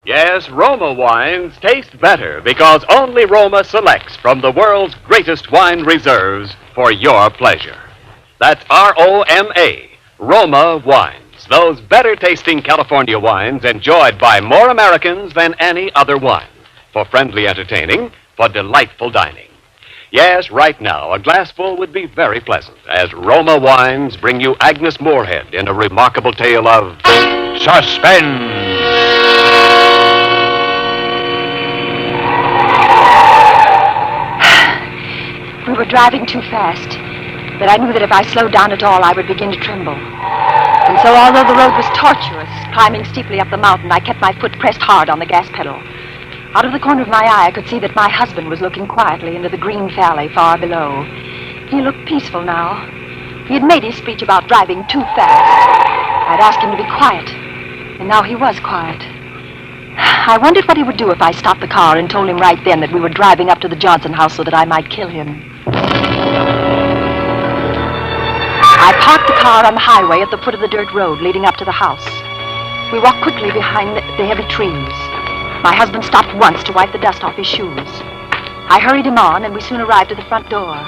Yes, Roma wines taste better because only Roma selects from the world's greatest wine reserves for your pleasure. That's R-O-M-A, Roma wines. Those better-tasting California wines enjoyed by more Americans than any other wine. For friendly entertaining, for delightful dining. Yes, right now, a glassful would be very pleasant as Roma wines bring you Agnes Moorehead in a remarkable tale of suspense. We were driving too fast, but I knew that if I slowed down at all, I would begin to tremble. And so, although the road was tortuous, climbing steeply up the mountain, I kept my foot pressed hard on the gas pedal. Out of the corner of my eye, I could see that my husband was looking quietly into the green valley far below. He looked peaceful now. He had made his speech about driving too fast. I'd asked him to be quiet, and now he was quiet. I wondered what he would do if I stopped the car and told him right then that we were driving up to the Johnson house so that I might kill him. I parked the car on the highway at the foot of the dirt road leading up to the house. We walked quickly behind the heavy trees. My husband stopped once to wipe the dust off his shoes. I hurried him on, and we soon arrived at the front door.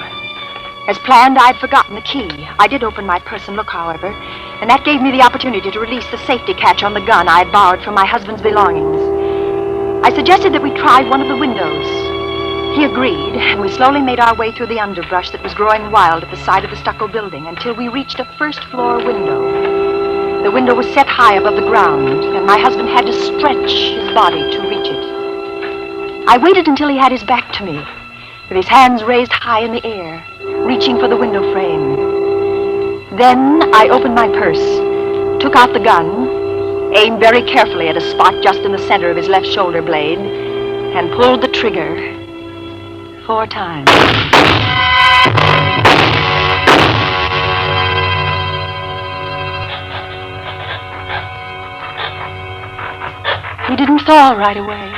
As planned, I'd forgotten the key. I did open my purse and look, however, and that gave me the opportunity to release the safety catch on the gun I had borrowed from my husband's belongings. I suggested that we try one of the windows. He agreed, and we slowly made our way through the underbrush that was growing wild at the side of the stucco building until we reached a first-floor window. The window was set high above the ground, and my husband had to stretch his body to reach it. I waited until he had his back to me, with his hands raised high in the air, reaching for the window frame. Then I opened my purse, took out the gun, aimed very carefully at a spot just in the center of his left shoulder blade, and pulled the trigger 4 times. He didn't fall right away.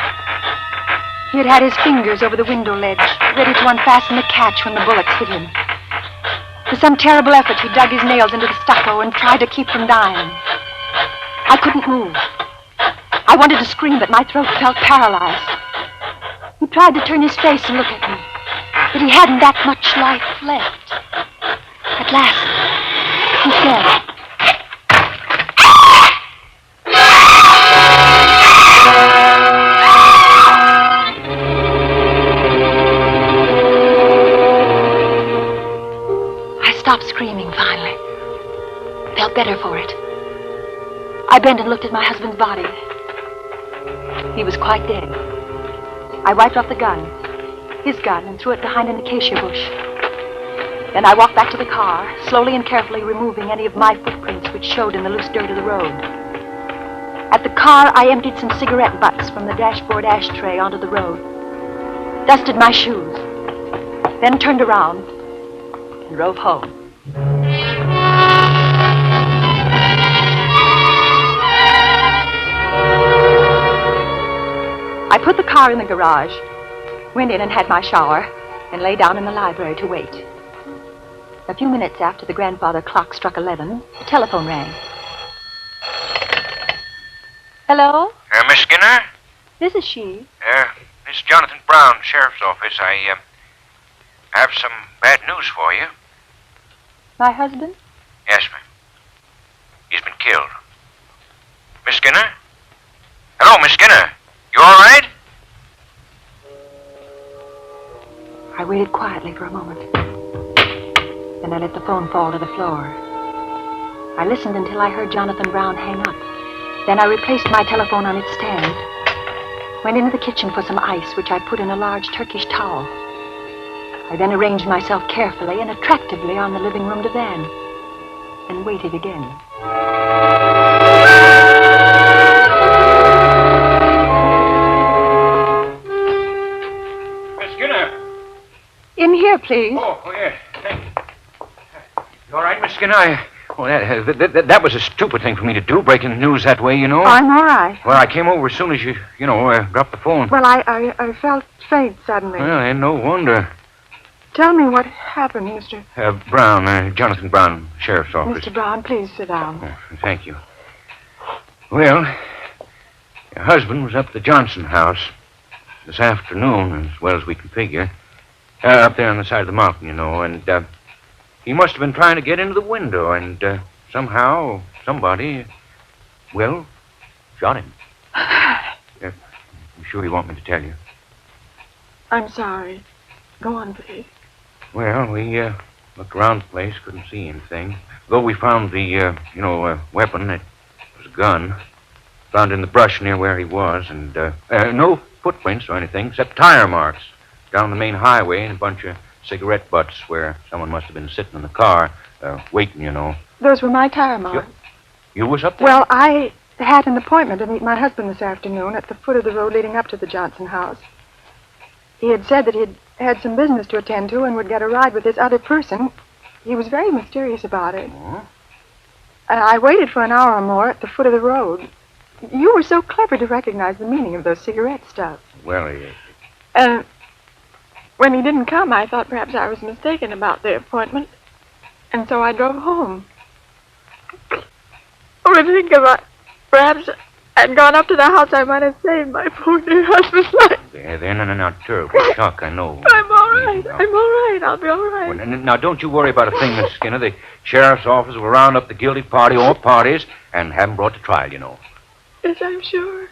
He had his fingers over the window ledge, ready to unfasten the catch when the bullets hit him. With some terrible effort, he dug his nails into the stucco and tried to keep from dying. I couldn't move. I wanted to scream, but my throat felt paralyzed. He tried to turn his face and look at me, but he hadn't that much life left. At last, he fell. I stopped screaming finally. Felt better for it. I bent and looked at my husband's body. He was quite dead. I wiped off the gun, his gun, and threw it behind an acacia bush. Then I walked back to the car, slowly and carefully removing any of my footprints which showed in the loose dirt of the road. At the car, I emptied some cigarette butts from the dashboard ashtray onto the road, dusted my shoes, then turned around and drove home. I put the car in the garage, went in and had my shower, and lay down in the library to wait. A few minutes after the grandfather clock struck 11, the telephone rang. Hello? Miss Skinner? This is she. This is Jonathan Brown, Sheriff's Office. I have some bad news for you. My husband? Yes, ma'am. He's been killed. Miss Skinner? Hello, Miss Skinner. You all right? I waited quietly for a moment. Then I let the phone fall to the floor. I listened until I heard Jonathan Brown hang up. Then I replaced my telephone on its stand, went into the kitchen for some ice, which I put in a large Turkish towel. I then arranged myself carefully and attractively on the living room divan, and waited again. In here, please. Oh, yeah. Thank you. You all right, Miss Skinner? That was a stupid thing for me to do, breaking the news that way, you know. I'm all right. Well, I came over as soon as you dropped the phone. Well, I felt faint suddenly. Well, ain't no wonder. Tell me what happened, Mr. Brown, Jonathan Brown, Sheriff's Office. Mr. Brown, please sit down. Oh, thank you. Well, Your husband was up at the Johnson house this afternoon, as well as we can figure. Up there on the side of the mountain, you know, and he must have been trying to get into the window, and somehow somebody, well, shot him. You sure you want me to tell you? I'm sorry. Go on, please. Well, we looked around the place, couldn't see anything. Though we found the, weapon, it was a gun, found in the brush near where he was, and no footprints or anything, except tire marks down the main highway and a bunch of cigarette butts where someone must have been sitting in the car, waiting, you know. Those were my tire marks. You was up there? Well, I had an appointment to meet my husband this afternoon at the foot of the road leading up to the Johnson house. He had said that he'd had some business to attend to and would get a ride with this other person. He was very mysterious about it. Oh? I waited for an hour or more at the foot of the road. You were so clever to recognize the meaning of those cigarette stubs. Well, And when he didn't come, I thought perhaps I was mistaken about the appointment. And so I drove home. Oh, to think about it. Perhaps I'd gone up to the house, I might have saved my poor dear husband's life. they're not terrible shock, I know. I'm all right. I'm all right. I'll be all right. Well, now, don't you worry about a thing, Miss Skinner. The sheriff's office will round up the guilty party or parties and have them brought to trial, you know. Yes, I'm sure.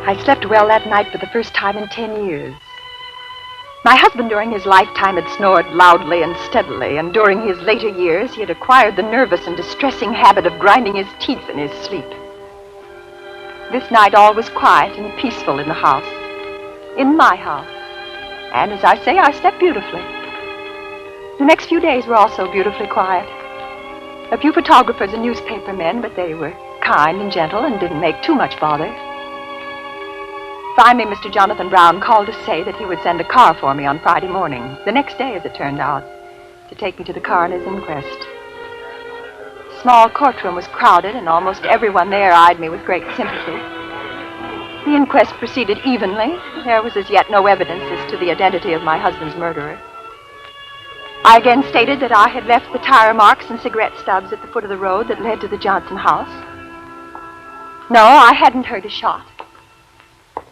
I slept well that night for the first time in 10 years. My husband during his lifetime had snored loudly and steadily, and during his later years he had acquired the nervous and distressing habit of grinding his teeth in his sleep. This night all was quiet and peaceful in the house, in my house. And as I say, I slept beautifully. The next few days were also beautifully quiet. A few photographers and newspaper men, but they were kind and gentle and didn't make too much bother. Finally, Mr. Jonathan Brown called to say that he would send a car for me on Friday morning, the next day as it turned out, to take me to the coroner's inquest. The small courtroom was crowded, and almost everyone there eyed me with great sympathy. The inquest proceeded evenly. There was as yet no evidence as to the identity of my husband's murderer. I again stated that I had left the tire marks and cigarette stubs at the foot of the road that led to the Johnson house. No, I hadn't heard a shot.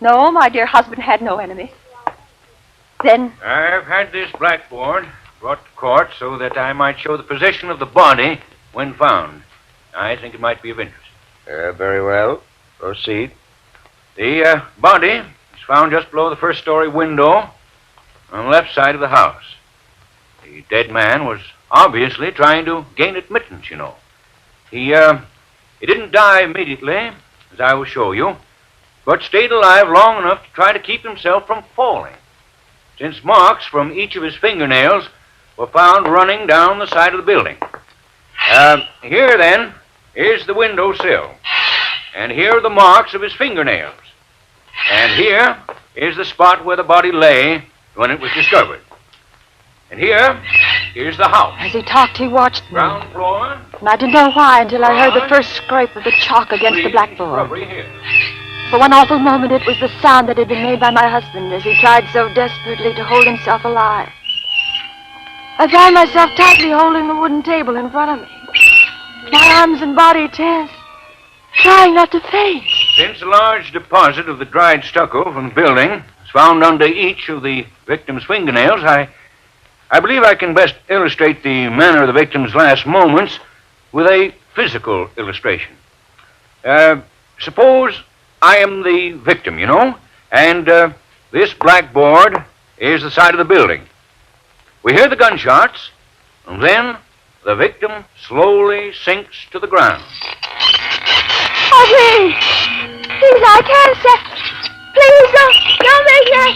No, my dear husband had no enemy. Then... I've had this blackboard brought to court so that I might show the position of the body when found. I think it might be of interest. Very well. Proceed. The body was found just below the first-story window on the left side of the house. The dead man was obviously trying to gain admittance, you know. He didn't die immediately, as I will show you, but stayed alive long enough to try to keep himself from falling, since marks from each of his fingernails were found running down the side of the building. Here, then, is the windowsill, and here are the marks of his fingernails, and here is the spot where the body lay when it was discovered. And here's the house. As he talked, he watched me. Ground floor. And I didn't know why until I heard the first scrape of the chalk against the blackboard. Here. For one awful moment, it was the sound that had been made by my husband as he tried so desperately to hold himself alive. I found myself tightly holding the wooden table in front of me, my arms and body tense, trying not to faint. Since a large deposit of the dried stucco from the building was found under each of the victim's fingernails, I believe I can best illustrate the manner of the victim's last moments with a physical illustration. Suppose I am the victim, you know, and this blackboard is the side of the building. We hear the gunshots, and then the victim slowly sinks to the ground. Oh, please! Please, I can't say... Please, don't make that...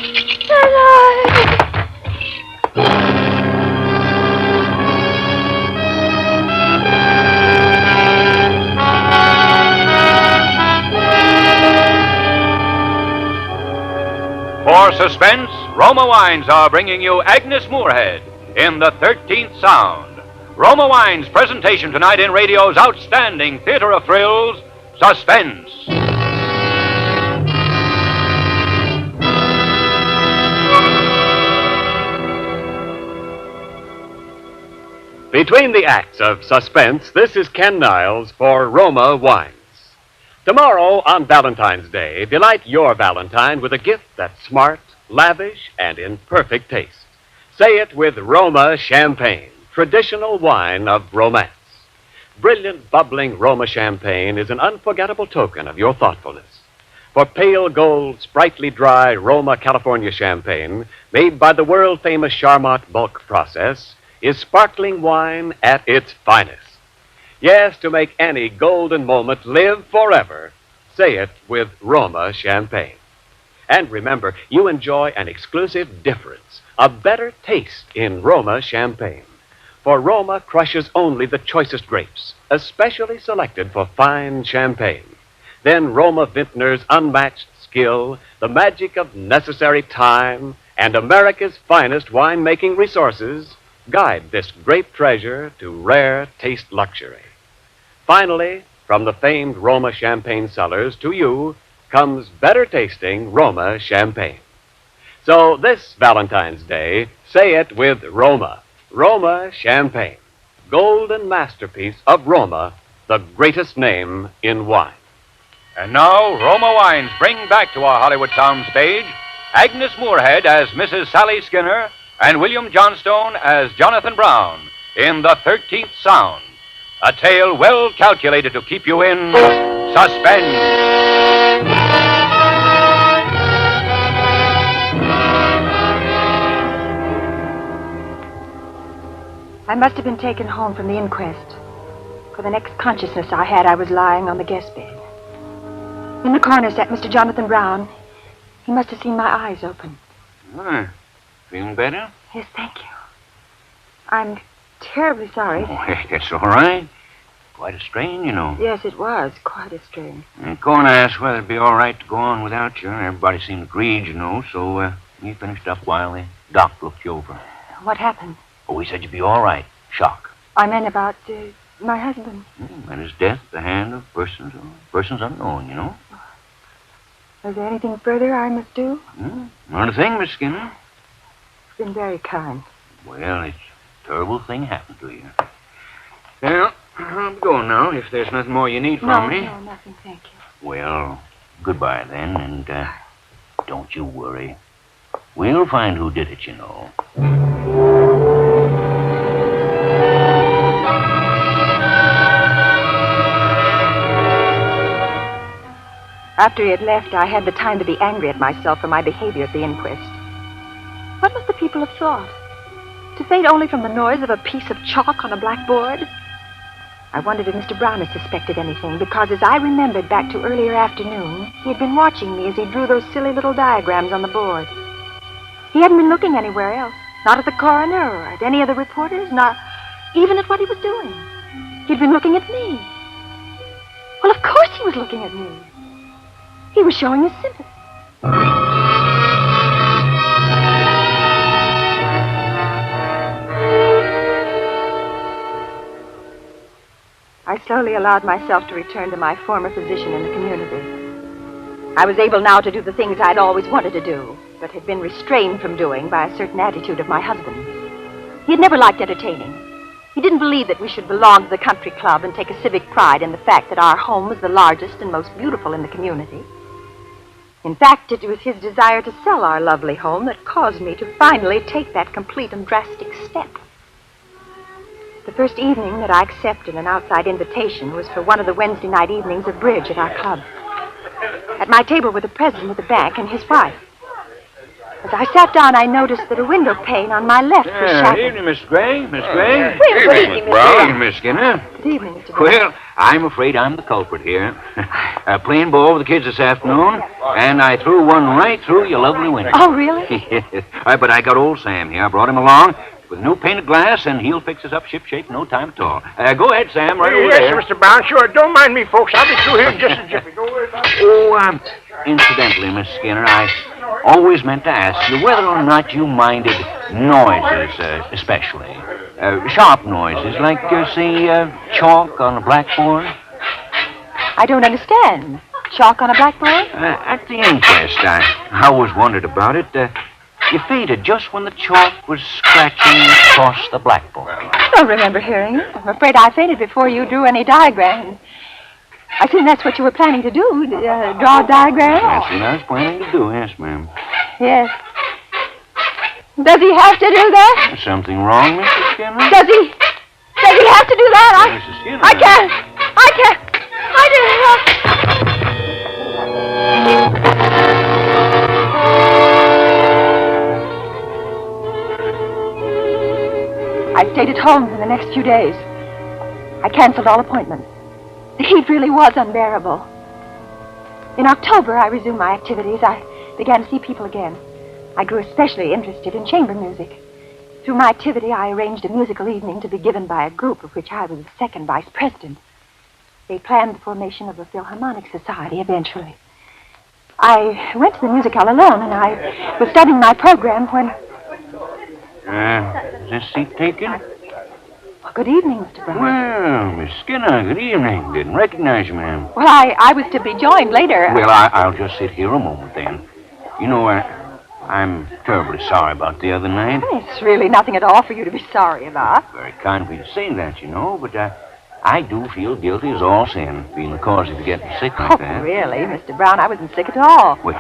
For Suspense, Roma Wines are bringing you Agnes Moorehead in the 13th Sound. Roma Wines' presentation tonight in radio's outstanding theater of thrills, Suspense. Between the acts of suspense, this is Ken Niles for Roma Wines. Tomorrow on Valentine's Day, delight your Valentine with a gift that's smart, lavish, and in perfect taste. Say it with Roma Champagne, traditional wine of romance. Brilliant, bubbling Roma Champagne is an unforgettable token of your thoughtfulness. For pale gold, sprightly dry Roma California Champagne, made by the world-famous Charmant bulk process, is sparkling wine at its finest. Yes, to make any golden moment live forever, say it with Roma Champagne. And remember, you enjoy an exclusive difference, a better taste in Roma Champagne. For Roma crushes only the choicest grapes, especially selected for fine champagne. Then Roma vintners' unmatched skill, the magic of necessary time, and America's finest wine-making resources guide this great treasure to rare taste luxury. Finally, from the famed Roma Champagne cellars to you comes better tasting Roma Champagne. So this Valentine's Day, say it with Roma. Roma Champagne, golden masterpiece of Roma, the greatest name in wine. And now, Roma Wines bring back to our Hollywood soundstage Agnes Moorehead as Mrs. Sally Skinner and William Johnstone as Jonathan Brown in The 13th Sound, a tale well calculated to keep you in suspense. I must have been taken home from the inquest, for the next consciousness I had, I was lying on the guest bed. In the corner sat Mr. Jonathan Brown. He must have seen my eyes open. Feeling better? Yes, thank you. I'm terribly sorry. Oh, hey, that's all right. Quite a strain, you know. Yes, it was quite a strain. The coroner asked whether it'd be all right to go on without you. Everybody seemed agreed, you know, so we finished up while the doc looked you over. What happened? Oh, he said you'd be all right. Shock. I meant about my husband. And his death at the hand of persons unknown, you know. Is there anything further I must do? Not a thing, Miss Skinner. You've been very kind. Well, it's a terrible thing happened to you. Well, I'll be going now if there's nothing more you need from me. No, nothing, thank you. Well, goodbye then, and don't you worry. We'll find who did it, you know. After he had left, I had the time to be angry at myself for my behavior at the inquest. What must the people have thought? To faint only from the noise of a piece of chalk on a blackboard? I wondered if Mr. Brown had suspected anything, because as I remembered back to earlier afternoon, he had been watching me as he drew those silly little diagrams on the board. He hadn't been looking anywhere else, not at the coroner or at any of the reporters, not even at what he was doing. He'd been looking at me. Well, of course he was looking at me. He was showing his sympathy. I slowly allowed myself to return to my former position in the community. I was able now to do the things I'd always wanted to do, but had been restrained from doing by a certain attitude of my husband. He had never liked entertaining. He didn't believe that we should belong to the country club and take a civic pride in the fact that our home was the largest and most beautiful in the community. In fact, it was his desire to sell our lovely home that caused me to finally take that complete and drastic step. The first evening that I accepted an outside invitation was for one of the Wednesday night evenings of bridge at our club. At my table were the president of the bank and his wife. As I sat down, I noticed that a window pane on my left was shattered. Evening, Miss Gray. Miss Gray. Well, good evening, Mr. Brown. Miss Skinner. Good evening, Mr. Brown. Well, I'm afraid I'm the culprit here. Playing ball with the kids this afternoon, and I threw one right through your lovely window. Oh, really? Yes. But I got old Sam here. I brought him along with new painted glass, and he'll fix us up shipshape in no time at all. Go ahead, Sam, right over there. Yes, Mr. Brown, sure. Don't mind me, folks. I'll be through here in just a jiffy. Don't worry about it. Oh, incidentally, Miss Skinner, I always meant to ask you whether or not you minded noises, especially. Sharp noises, like, say, chalk on a blackboard. I don't understand. Chalk on a blackboard? At the inquest, I always wondered about it. You fainted just when the chalk was scratching across the blackboard. I don't remember hearing it. I'm afraid I fainted before you drew any diagrams. I assume that's what you were planning to do, draw a diagram? That's what I was planning to do, yes, ma'am. Yes. Does he have to do that? Is something wrong, Mr. Skinner? Does he have to do that? Mrs. Skinner. I can't. I didn't. I stayed at home for the next few days. I canceled all appointments. The heat really was unbearable. In October, I resumed my activities. I began to see people again. I grew especially interested in chamber music. Through my activity, I arranged a musical evening to be given by a group of which I was the second vice president. They planned the formation of a Philharmonic Society eventually. I went to the music hall alone, and I was studying my program when... Is this seat taken? Well, good evening, Mr. Brown. Well, Miss Skinner, good evening. Didn't recognize you, ma'am. Well, I was to be joined later. Well, I'll just sit here a moment, then. You know, I'm terribly sorry about the other night. It's really nothing at all for you to be sorry about. Very kind of you to say that, you know, but I do feel guilty as all sin, being the cause of you getting sick like that. Really, Mr. Brown, I wasn't sick at all. Well,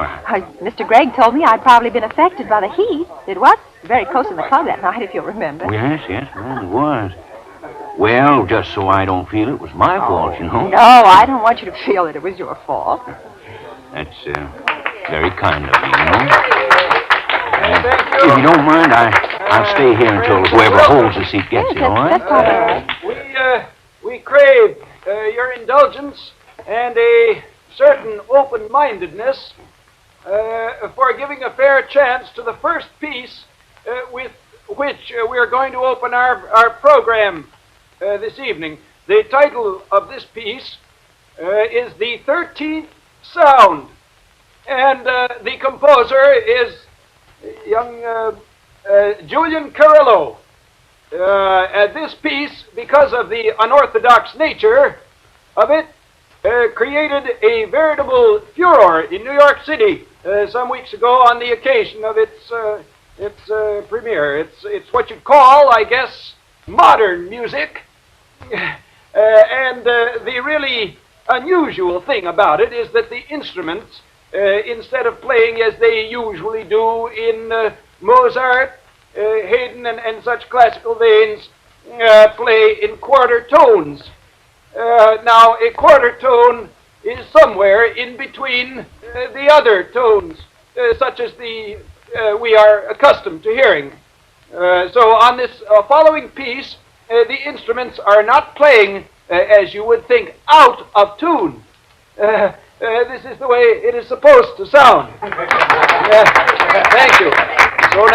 Mr. Gregg told me I'd probably been affected by the heat. It was very close in the club that night, if you'll remember. yes, well, it was. Well, just so I don't feel it was my fault, you know. No, I don't want you to feel that it was your fault. That's very kind of you, you know. If you don't mind, I'll stay here until whoever holds the seat gets here, all right? That's all right. We crave your indulgence and a certain open-mindedness for giving a fair chance to the first piece with which we're going to open our program this evening. The title of this piece is The 13th Sound, and the composer is young Julian Carrillo. This piece, because of the unorthodox nature of it, created a veritable furor in New York City some weeks ago on the occasion of its premiere. It's what you'd call, I guess, modern music. And the really unusual thing about it is that the instruments, instead of playing as they usually do in Mozart, Haydn, and such classical veins, play in quarter tones. Now, a quarter tone is somewhere in between the other tones, such as we are accustomed to hearing. So on this following piece, the instruments are not playing, as you would think, out of tune. This is the way it is supposed to sound. Thank you. So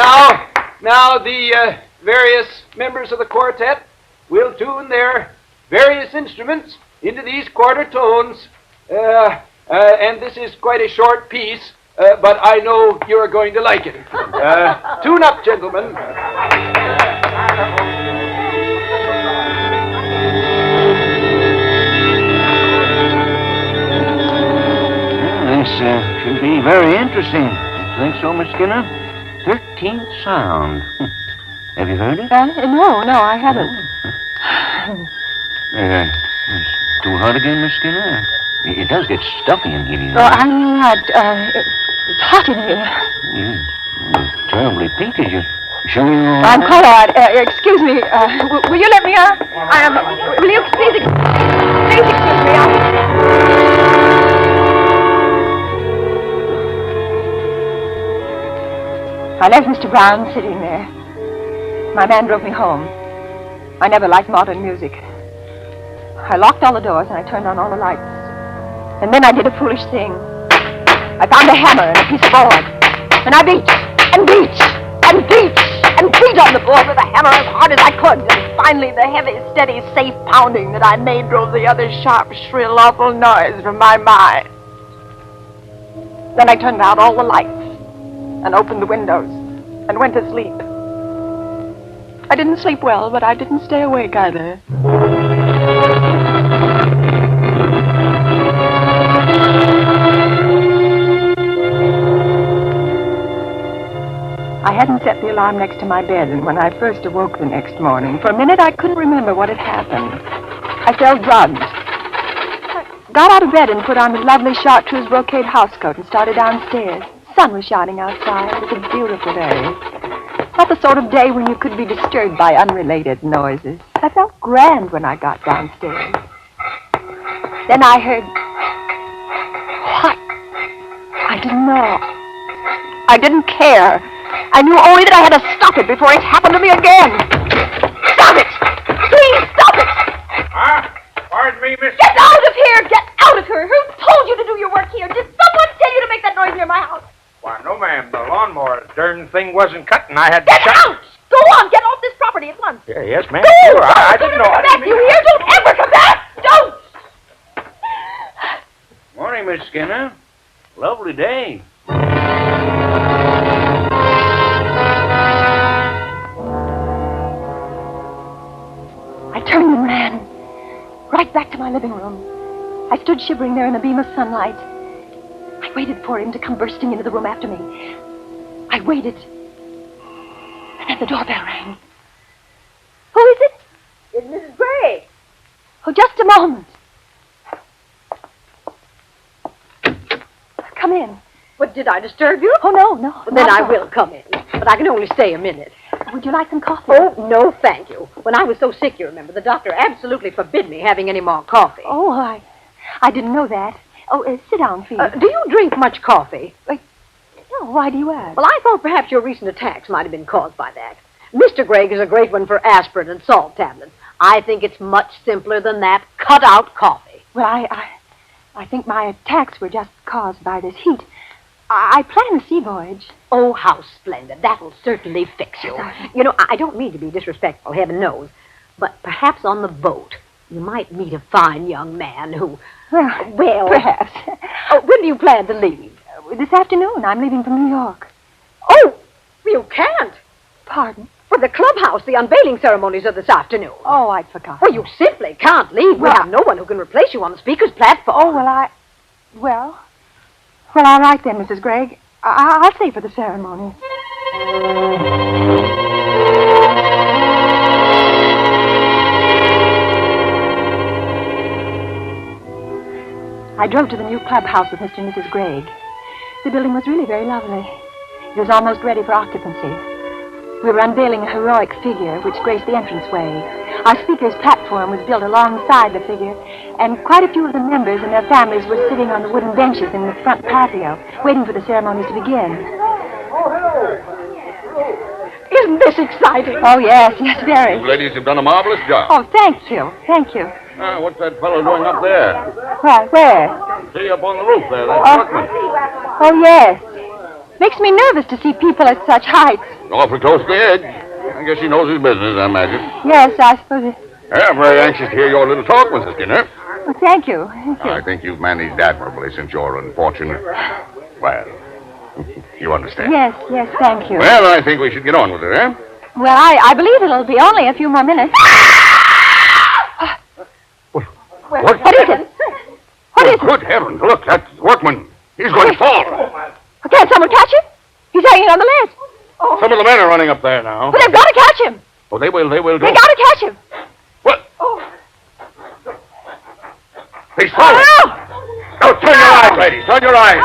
now the various members of the quartet will tune their various instruments into these quarter tones, and this is quite a short piece, but I know you're going to like it. Tune up, gentlemen. This should be very interesting. Think so, Miss Skinner? 13th Sound. Have you heard it? No, I haven't. It's too hot again, Miss Skinner? It does get stuffy in here, you know. Oh, I'm not. It's hot in here. You're terribly peaky. You sure you're all I'm right? quite all right. Excuse me. Will you let me on? Will you please excuse me? I left Mr. Brown sitting there. My man drove me home. I never liked modern music. I locked all the doors and I turned on all the lights. And then I did a foolish thing. I found a hammer and a piece of board. And I beat and beat and beat and beat on the board with the hammer as hard as I could. And finally the heavy, steady, safe pounding that I made drove the other sharp, shrill, awful noise from my mind. Then I turned out all the lights and opened the windows and went to sleep. I didn't sleep well, but I didn't stay awake either. I hadn't set the alarm next to my bed, and when I first awoke the next morning, for a minute I couldn't remember what had happened. I felt drugged. I got out of bed and put on his lovely chartreuse brocade housecoat and started downstairs. The sun was shining outside. It was a beautiful day. Not the sort of day when you could be disturbed by unrelated noises. I felt grand when I got downstairs. Then I heard... What? I didn't know. I didn't care. I knew only that I had to stop it before it happened to me again. Stop it! Please, stop it! Pardon me, Miss... Get out of here! Get out of here! Who told you to do your work here? Did someone tell you to make that noise near my house? Why, no, ma'am. The lawnmower, the darn thing wasn't cutting. I had to Get shut... out! Go on! Get off this property at once! Yeah, yes, ma'am. Go! Sure, I Don't didn't know. ever come back! You hear? Don't ever come back! Don't! Morning, Miss Skinner. Lovely day. I turned and ran. Right back to my living room. I stood shivering there in a beam of sunlight. I waited for him to come bursting into the room after me. I waited. And then the doorbell rang. Who is it? It's Mrs. Gray. Oh, just a moment. Come in. What, did I disturb you? Oh, no. Then not I at all. will come in. But I can only stay a minute. Would you like some coffee? Oh, no, thank you. When I was so sick, you remember, the doctor absolutely forbid me having any more coffee. Oh, I didn't know that. Oh, sit down, please. Do you drink much coffee? No, why do you ask? Well, I thought perhaps your recent attacks might have been caused by that. Mr. Gregg is a great one for aspirin and salt tablets. I think it's much simpler than that. Cut out coffee. Well, I think my attacks were just caused by this heat. I plan a sea voyage. Oh, how splendid. That'll certainly fix you. You know, I don't mean to be disrespectful, heaven knows. But perhaps on the boat, you might meet a fine young man who... Well, perhaps. When do you plan to leave? This afternoon. I'm leaving from New York. Oh, you can't. Pardon? For the clubhouse, the unveiling ceremonies are this afternoon. Oh, I'd forgotten. Well, you simply can't leave. We have no one who can replace you on the speaker's platform. Oh, well, all right then, Mrs. Gregg. I'll stay for the ceremony. I drove to the new clubhouse with Mr. and Mrs. Gregg. The building was really very lovely. It was almost ready for occupancy. We were unveiling a heroic figure which graced the entranceway. Our speaker's platform was built alongside the figure, and quite a few of the members and their families were sitting on the wooden benches in the front patio, waiting for the ceremonies to begin. Isn't this exciting? Oh, yes, very. You ladies have done a marvelous job. Oh, thank you. What's that fellow doing up there? Why, where? See, up on the roof there, that truckman. Oh, yes. Makes me nervous to see people at such heights. Awfully close to the edge. I guess he knows his business, I imagine. Yes, I suppose it... I'm very anxious to hear your little talk, Mrs. Skinner. Well, thank you. I think you've managed admirably since your unfortunate... Well, you understand. Yes, thank you. Well, I think we should get on with it, eh? Well, I believe it'll be only a few more minutes. What? What is it? What is it? Good heavens, look, that workman. He's going to fall. Can't someone catch him? He's hanging on the ledge. Some of the men are running up there now. But they've got to catch him. Oh, they will. They got to catch him. What? Oh. He's falling. Oh, No, turn your eyes, ladies. Turn your eyes.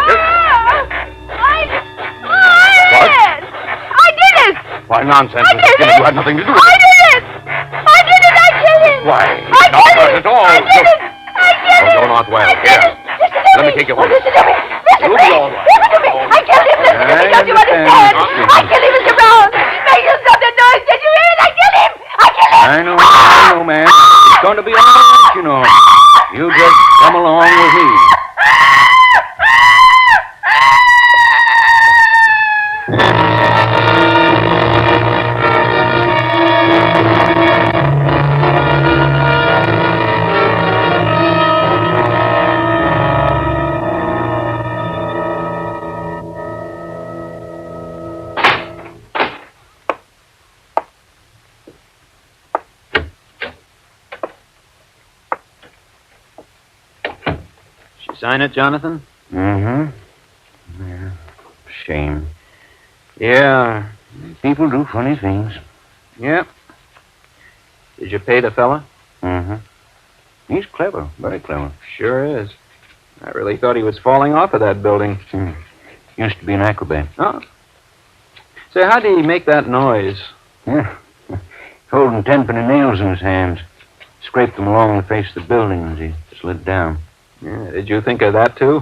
What? I did it. Why, nonsense, I Mrs. did Skinner. it. You had nothing to do with I it. did it. I killed him. Why, I not did hurt it. at all. I did it. I killed him. Oh, you're not well. I did Here. it. Listen to Let me. me take you home. Listen to me. Listen You'll to be me. all right. Listen to me. I killed him. Listen to me. Don't you understand? I killed him, Mr. Brown. Make him stop the noise. Did you hear it? I killed him. I know, man. It's going to be all right, you know. You just come along with me. Sign it, Jonathan? Mm-hmm. Yeah. Shame. Yeah. People do funny things. Yeah. Did you pay the fella? Mm-hmm. He's clever, very clever. Sure is. I really thought he was falling off of that building. Used to be an acrobat. Oh. Say, how did he make that noise? Yeah. Holding 10-penny nails in his hands. Scraped them along the face of the building as he slid down. Yeah, did you think of that, too?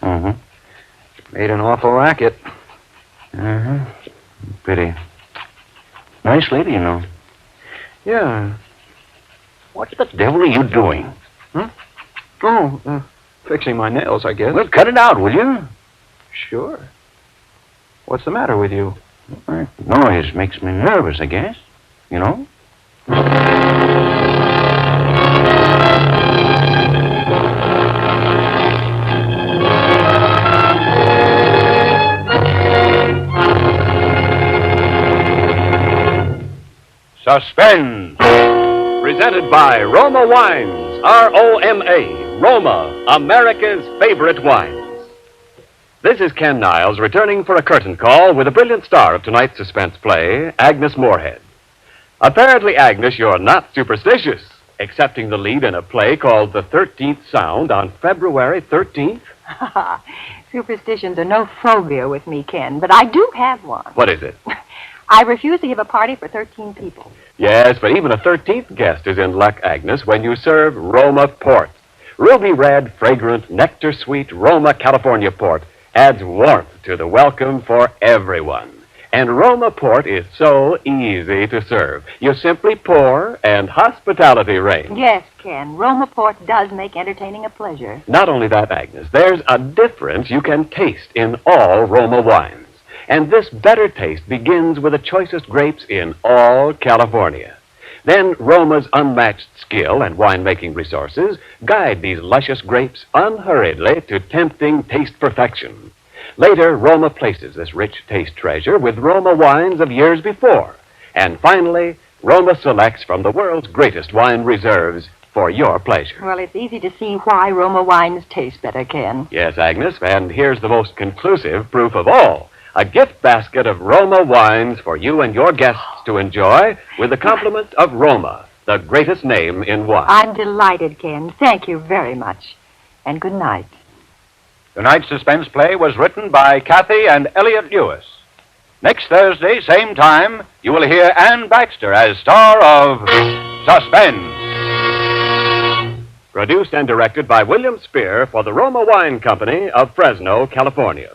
Mm-hmm. Made an awful racket. Mm-hmm. Pretty nice lady, you know. Yeah. What the devil are you doing? Oh, fixing my nails, I guess. Well, cut it out, will you? Sure. What's the matter with you? That noise makes me nervous, I guess. You know? Suspense! Presented by Roma Wines, R-O-M-A, Roma, America's favorite wines. This is Ken Niles returning for a curtain call with a brilliant star of tonight's suspense play, Agnes Moorehead. Apparently, Agnes, you're not superstitious, accepting the lead in a play called The 13th Sound on February 13th. Superstitions are no phobia with me, Ken, but I do have one. What is it? I refuse to give a party for 13 people. Yes, but even a 13th guest is in luck, Agnes, when you serve Roma Port. Ruby red, fragrant, nectar-sweet Roma California Port adds warmth to the welcome for everyone. And Roma Port is so easy to serve. You simply pour and hospitality reigns. Yes, Ken, Roma Port does make entertaining a pleasure. Not only that, Agnes, there's a difference you can taste in all Roma wines. And this better taste begins with the choicest grapes in all California. Then Roma's unmatched skill and winemaking resources guide these luscious grapes unhurriedly to tempting taste perfection. Later, Roma places this rich taste treasure with Roma wines of years before. And finally, Roma selects from the world's greatest wine reserves for your pleasure. Well, it's easy to see why Roma wines taste better, Ken. Yes, Agnes, and here's the most conclusive proof of all. A gift basket of Roma wines for you and your guests to enjoy with the compliments of Roma, the greatest name in wine. I'm delighted, Ken. Thank you very much. And good night. Tonight's suspense play was written by Kathy and Elliot Lewis. Next Thursday, same time, you will hear Ann Baxter as star of Suspense. Produced and directed by William Spear for the Roma Wine Company of Fresno, California.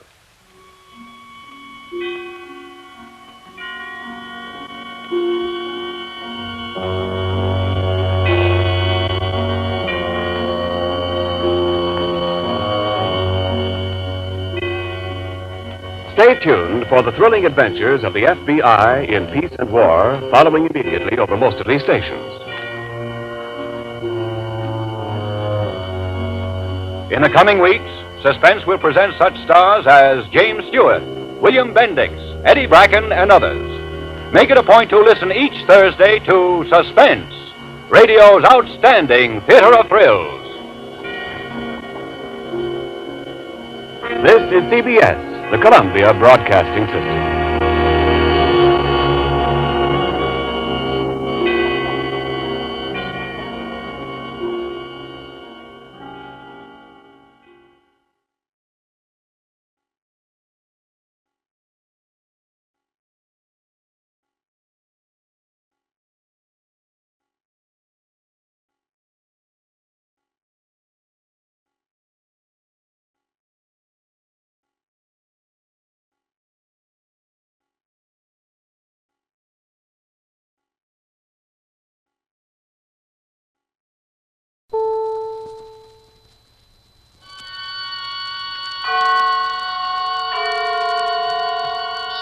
Stay tuned for the thrilling adventures of the FBI in peace and war, following immediately over most of these stations. In the coming weeks, Suspense will present such stars as James Stewart, William Bendix, Eddie Bracken, and others. Make it a point to listen each Thursday to Suspense, radio's outstanding theater of thrills. This is CBS, the Columbia Broadcasting System.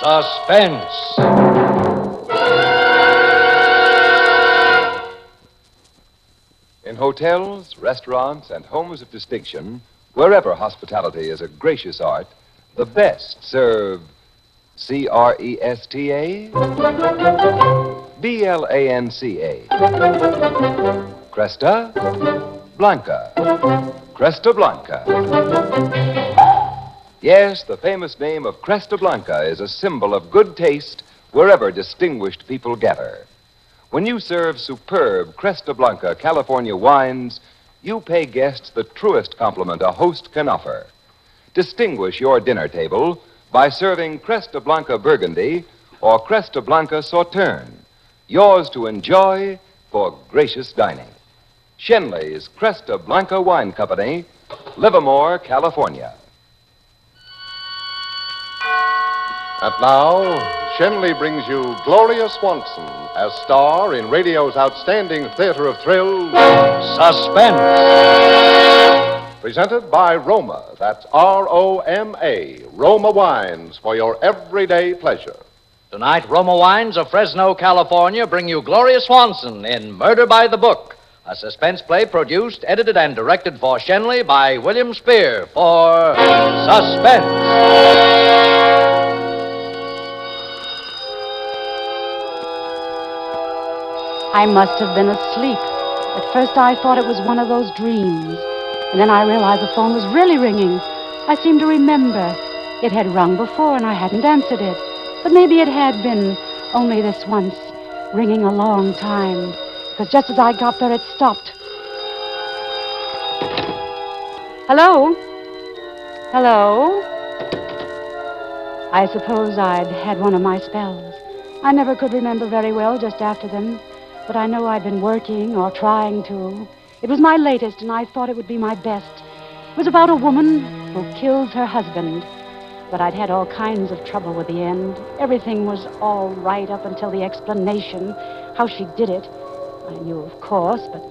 Suspense. In hotels, restaurants, and homes of distinction, wherever hospitality is a gracious art, the best serve C-R-E-S-T-A, B-L-A-N-C-A, Cresta Blanca, Cresta Blanca. Yes, the famous name of Cresta Blanca is a symbol of good taste wherever distinguished people gather. When you serve superb Cresta Blanca California wines, you pay guests the truest compliment a host can offer. Distinguish your dinner table by serving Cresta Blanca Burgundy or Cresta Blanca Sauterne, yours to enjoy for gracious dining. Shenley's Cresta Blanca Wine Company, Livermore, California. And now, Shenley brings you Gloria Swanson as star in radio's outstanding theater of thrills, Suspense. Presented by Roma. That's Roma. Roma Wines for your everyday pleasure. Tonight, Roma Wines of Fresno, California bring you Gloria Swanson in Murder by the Book, a suspense play produced, edited, and directed for Shenley by William Spear for Suspense. I must have been asleep. At first I thought it was one of those dreams. And then I realized the phone was really ringing. I seemed to remember. It had rung before and I hadn't answered it. But maybe it had been only this once, ringing a long time. Because just as I got there, it stopped. Hello? Hello? I suppose I'd had one of my spells. I never could remember very well just after them. But I know I'd been working or trying to. It was my latest, and I thought it would be my best. It was about a woman who kills her husband. But I'd had all kinds of trouble with the end. Everything was all right up until the explanation, how she did it. I knew, of course, but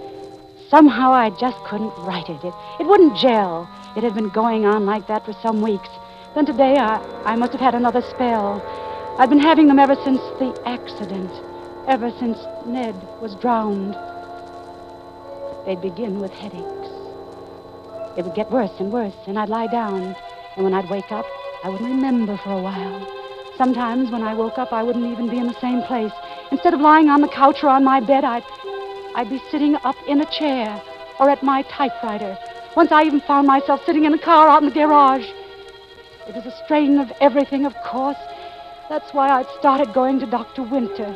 somehow I just couldn't write it. It wouldn't gel. It had been going on like that for some weeks. Then today, I must have had another spell. I'd been having them ever since the accident. Ever since Ned was drowned. They'd begin with headaches. It would get worse and worse, and I'd lie down. And when I'd wake up, I wouldn't remember for a while. Sometimes when I woke up, I wouldn't even be in the same place. Instead of lying on the couch or on my bed, I'd be sitting up in a chair or at my typewriter. Once I even found myself sitting in a car out in the garage. It was a strain of everything, of course. That's why I'd started going to Dr. Winter.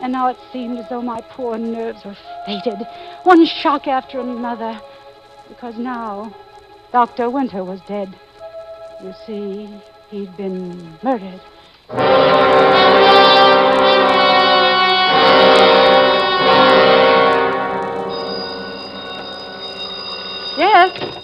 And now it seemed as though my poor nerves were fated, one shock after another. Because now, Dr. Winter was dead. You see, he'd been murdered. Yes?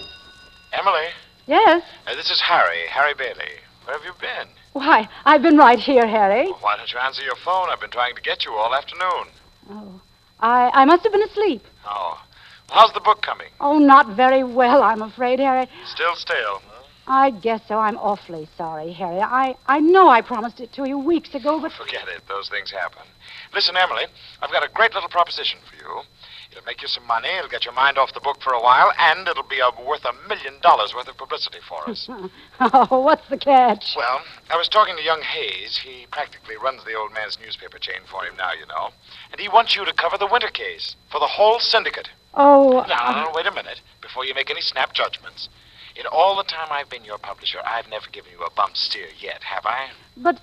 Emily? Yes? This is Harry Bailey. Where have you been? Why, I've been right here, Harry. Well, why don't you answer your phone? I've been trying to get you all afternoon. Oh, I must have been asleep. Oh. Well, how's the book coming? Oh, not very well, I'm afraid, Harry. Still stale, huh? I guess so. I'm awfully sorry, Harry. I know I promised it to you weeks ago, but... Forget it. Those things happen. Listen, Emily, I've got a great little proposition for you. It'll make you some money, it'll get your mind off the book for a while, and it'll be worth $1 million worth of publicity for us. Oh, what's the catch? Well, I was talking to young Hayes. He practically runs the old man's newspaper chain for him now, you know. And he wants you to cover the Winter case for the whole syndicate. Oh... Now, wait a minute, before you make any snap judgments. In all the time I've been your publisher, I've never given you a bump steer yet, have I? But,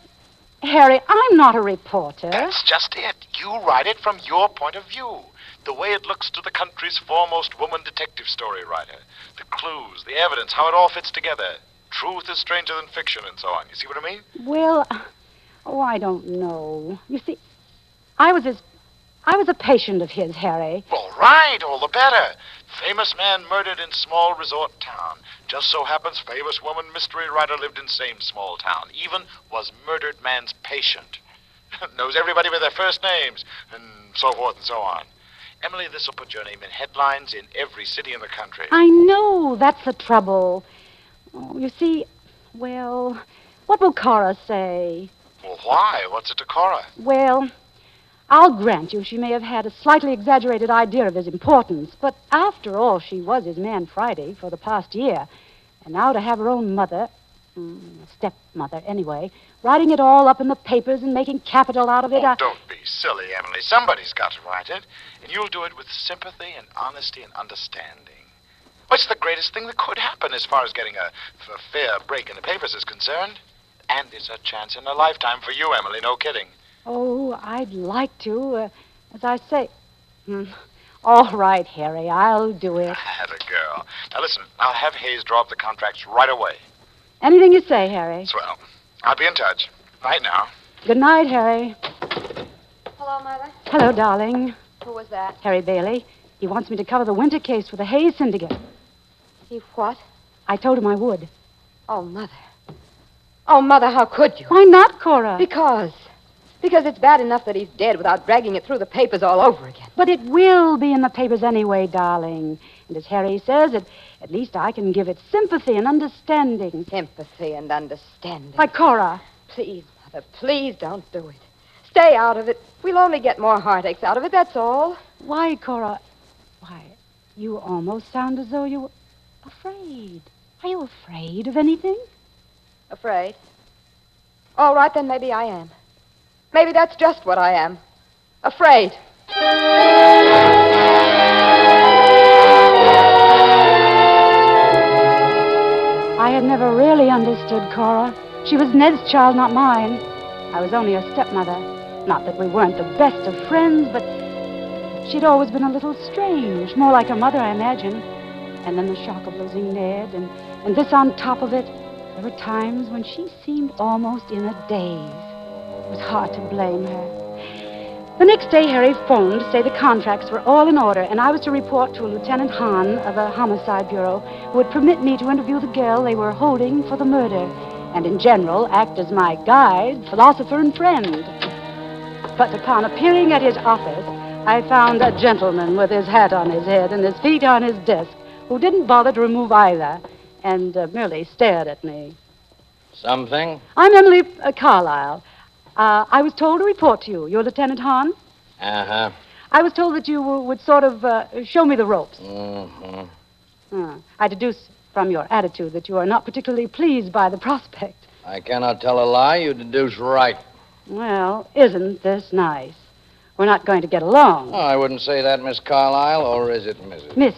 Harry, I'm not a reporter. That's just it. You write it from your point of view. The way it looks to the country's foremost woman detective story writer. The clues, the evidence, how it all fits together. Truth is stranger than fiction and so on. You see what I mean? Well, I don't know. You see, I was a patient of his, Harry. All right, all the better. Famous man murdered in small resort town. Just so happens famous woman mystery writer lived in same small town. Even was murdered man's patient. Knows everybody by their first names, and so forth and so on. Emily, this will put your name in headlines in every city in the country. I know. That's the trouble. Oh, you see, well, what will Cora say? Well, why? What's it to Cora? Well, I'll grant you she may have had a slightly exaggerated idea of his importance, but after all, she was his man Friday for the past year. And now to have her own mother, stepmother anyway, writing it all up in the papers and making capital out of it. Oh, don't be silly, Emily. Somebody's got to write it, and you'll do it with sympathy and honesty and understanding. What's the greatest thing that could happen as far as getting a fair break in the papers is concerned? And it's a chance in a lifetime for you, Emily, no kidding. Oh, I'd like to. As I say... All right, Harry, I'll do it. Had a girl. Now listen, I'll have Hayes draw up the contracts right away. Anything you say, Harry. Swell. I'll be in touch. Night now. Good night, Harry. Hello, Mother. Hello, darling. Who was that? Harry Bailey. He wants me to cover the winter case for the Hayes Syndicate. He what? I told him I would. Oh, Mother. Oh, Mother, how could you? Why not, Cora? Because it's bad enough that he's dead without dragging it through the papers all over again. But it will be in the papers anyway, darling. And as Harry says, at least I can give it sympathy and understanding. Sympathy and understanding. Like Cora. Please, Mother, please don't do it. Stay out of it. We'll only get more heartaches out of it, that's all. Why, Cora? Why, you almost sound as though you were afraid. Are you afraid of anything? Afraid? All right, then maybe I am. Maybe that's just what I am. Afraid. I had never really understood Cora. She was Ned's child, not mine. I was only a stepmother. Not that we weren't the best of friends, but she'd always been a little strange. More like her mother, I imagine. And then the shock of losing Ned, and this on top of it. There were times when she seemed almost in a daze. It was hard to blame her. The next day, Harry phoned to say the contracts were all in order, and I was to report to Lieutenant Hahn of the Homicide Bureau, who would permit me to interview the girl they were holding for the murder, and in general act as my guide, philosopher, and friend. But upon appearing at his office, I found a gentleman with his hat on his head and his feet on his desk, who didn't bother to remove either, and merely stared at me. Something? I'm Emily Carlyle. I was told to report to you. You're Lieutenant Hahn? Uh-huh. I was told that you would sort of show me the ropes. Mm-hmm. I deduce from your attitude that you are not particularly pleased by the prospect. I cannot tell a lie. You deduce right. Well, isn't this nice? We're not going to get along. Oh, I wouldn't say that, Miss Carlyle, or is it Mrs.? Miss.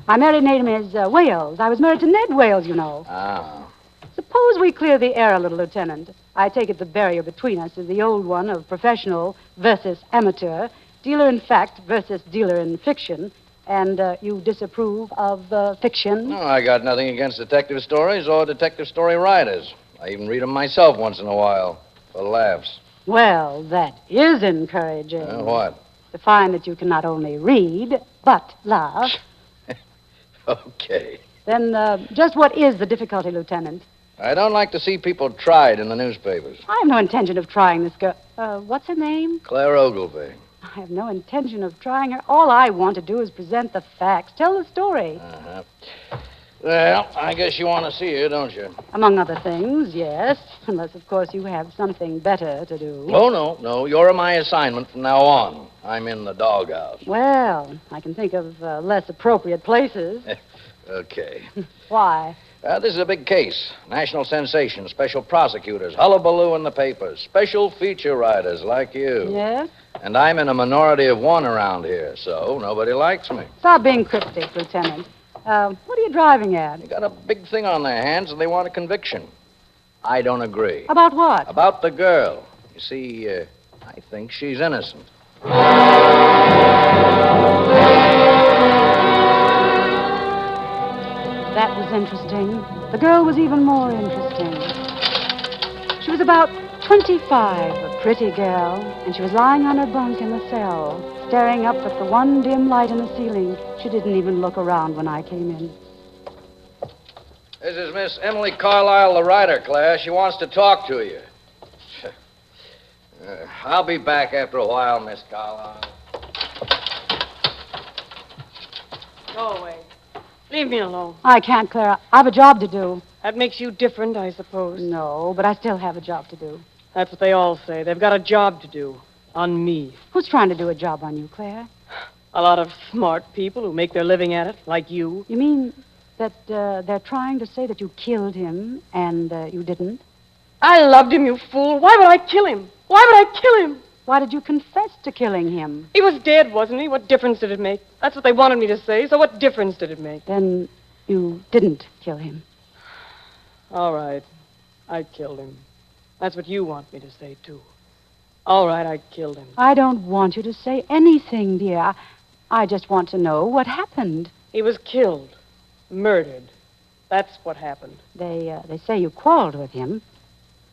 My married name is Wales. I was married to Ned Wales, you know. Ah. Suppose we clear the air a little, Lieutenant. I take it the barrier between us is the old one of professional versus amateur, dealer in fact versus dealer in fiction, and you disapprove of fiction? No, I got nothing against detective stories or detective story writers. I even read them myself once in a while, for laughs. Well, that is encouraging. What? To find that you can not only read, but laugh. Okay. Then just what is the difficulty, Lieutenant? I don't like to see people tried in the newspapers. I have no intention of trying this girl. What's her name? Claire Ogilvy. I have no intention of trying her. All I want to do is present the facts, tell the story. Uh-huh. Well, I guess you want to see her, don't you? Among other things, yes. Unless, of course, you have something better to do. Oh, no. You're my assignment from now on. I'm in the doghouse. Well, I can think of less appropriate places. Okay. Why? This is a big case. National sensation, special prosecutors, hullabaloo in the papers, special feature writers like you. Yes? And I'm in a minority of one around here, so nobody likes me. Stop being cryptic, Lieutenant. What are you driving at? They got a big thing on their hands and they want a conviction. I don't agree. About what? About the girl. You see, I think she's innocent. That was interesting. The girl was even more interesting. She was about 25, a pretty girl, and she was lying on her bunk in the cell, staring up at the one dim light in the ceiling. She didn't even look around when I came in. This is Miss Emily Carlyle, the writer, Claire. She wants to talk to you. I'll be back after a while, Miss Carlyle. Go away. Leave me alone. I can't, Clara. I have a job to do. That makes you different, I suppose. No, but I still have a job to do. That's what they all say. They've got a job to do. On me. Who's trying to do a job on you, Claire? A lot of smart people who make their living at it, like you. You mean that they're trying to say that you killed him and you didn't? I loved him, you fool. Why would I kill him? Why would I kill him? Why did you confess to killing him? He was dead, wasn't he? What difference did it make? That's what they wanted me to say, so what difference did it make? Then you didn't kill him. All right. I killed him. That's what you want me to say, too. All right, I killed him. I don't want you to say anything, dear. I just want to know what happened. He was killed. Murdered. That's what happened. They say you quarreled with him.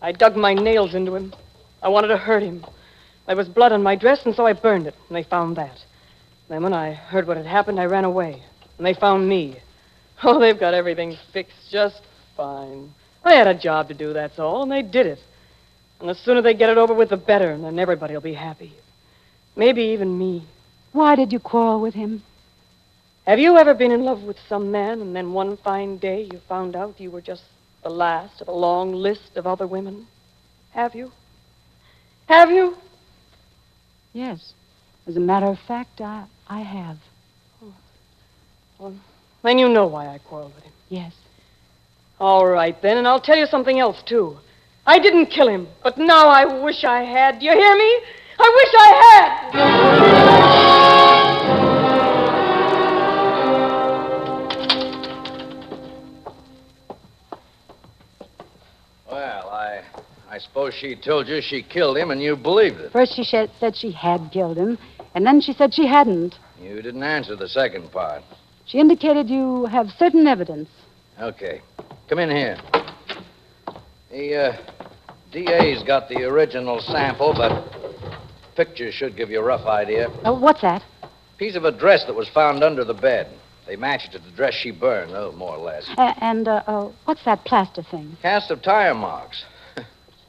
I dug my nails into him. I wanted to hurt him. There was blood on my dress, and so I burned it, and they found that. Then when I heard what had happened, I ran away, and they found me. Oh, they've got everything fixed just fine. They had a job to do, that's all, and they did it. And the sooner they get it over with, the better, and then everybody will be happy. Maybe even me. Why did you quarrel with him? Have you ever been in love with some man, and then one fine day you found out you were just the last of a long list of other women? Have you? Have you? Yes. As a matter of fact, I have. Oh. Well, then you know why I quarreled with him. Yes. All right, then, and I'll tell you something else, too. I didn't kill him, but now I wish I had. Do you hear me? I wish I had! Well, I suppose she told you she killed him and you believed it. First she said she had killed him, and then she said she hadn't. You didn't answer the second part. She indicated you have certain evidence. Okay. Come in here. The DA's got the original sample, but pictures should give you a rough idea. What's that? Piece of a dress that was found under the bed. They match it to the dress she burned, more or less. What's that plaster thing? Cast of tire marks. Did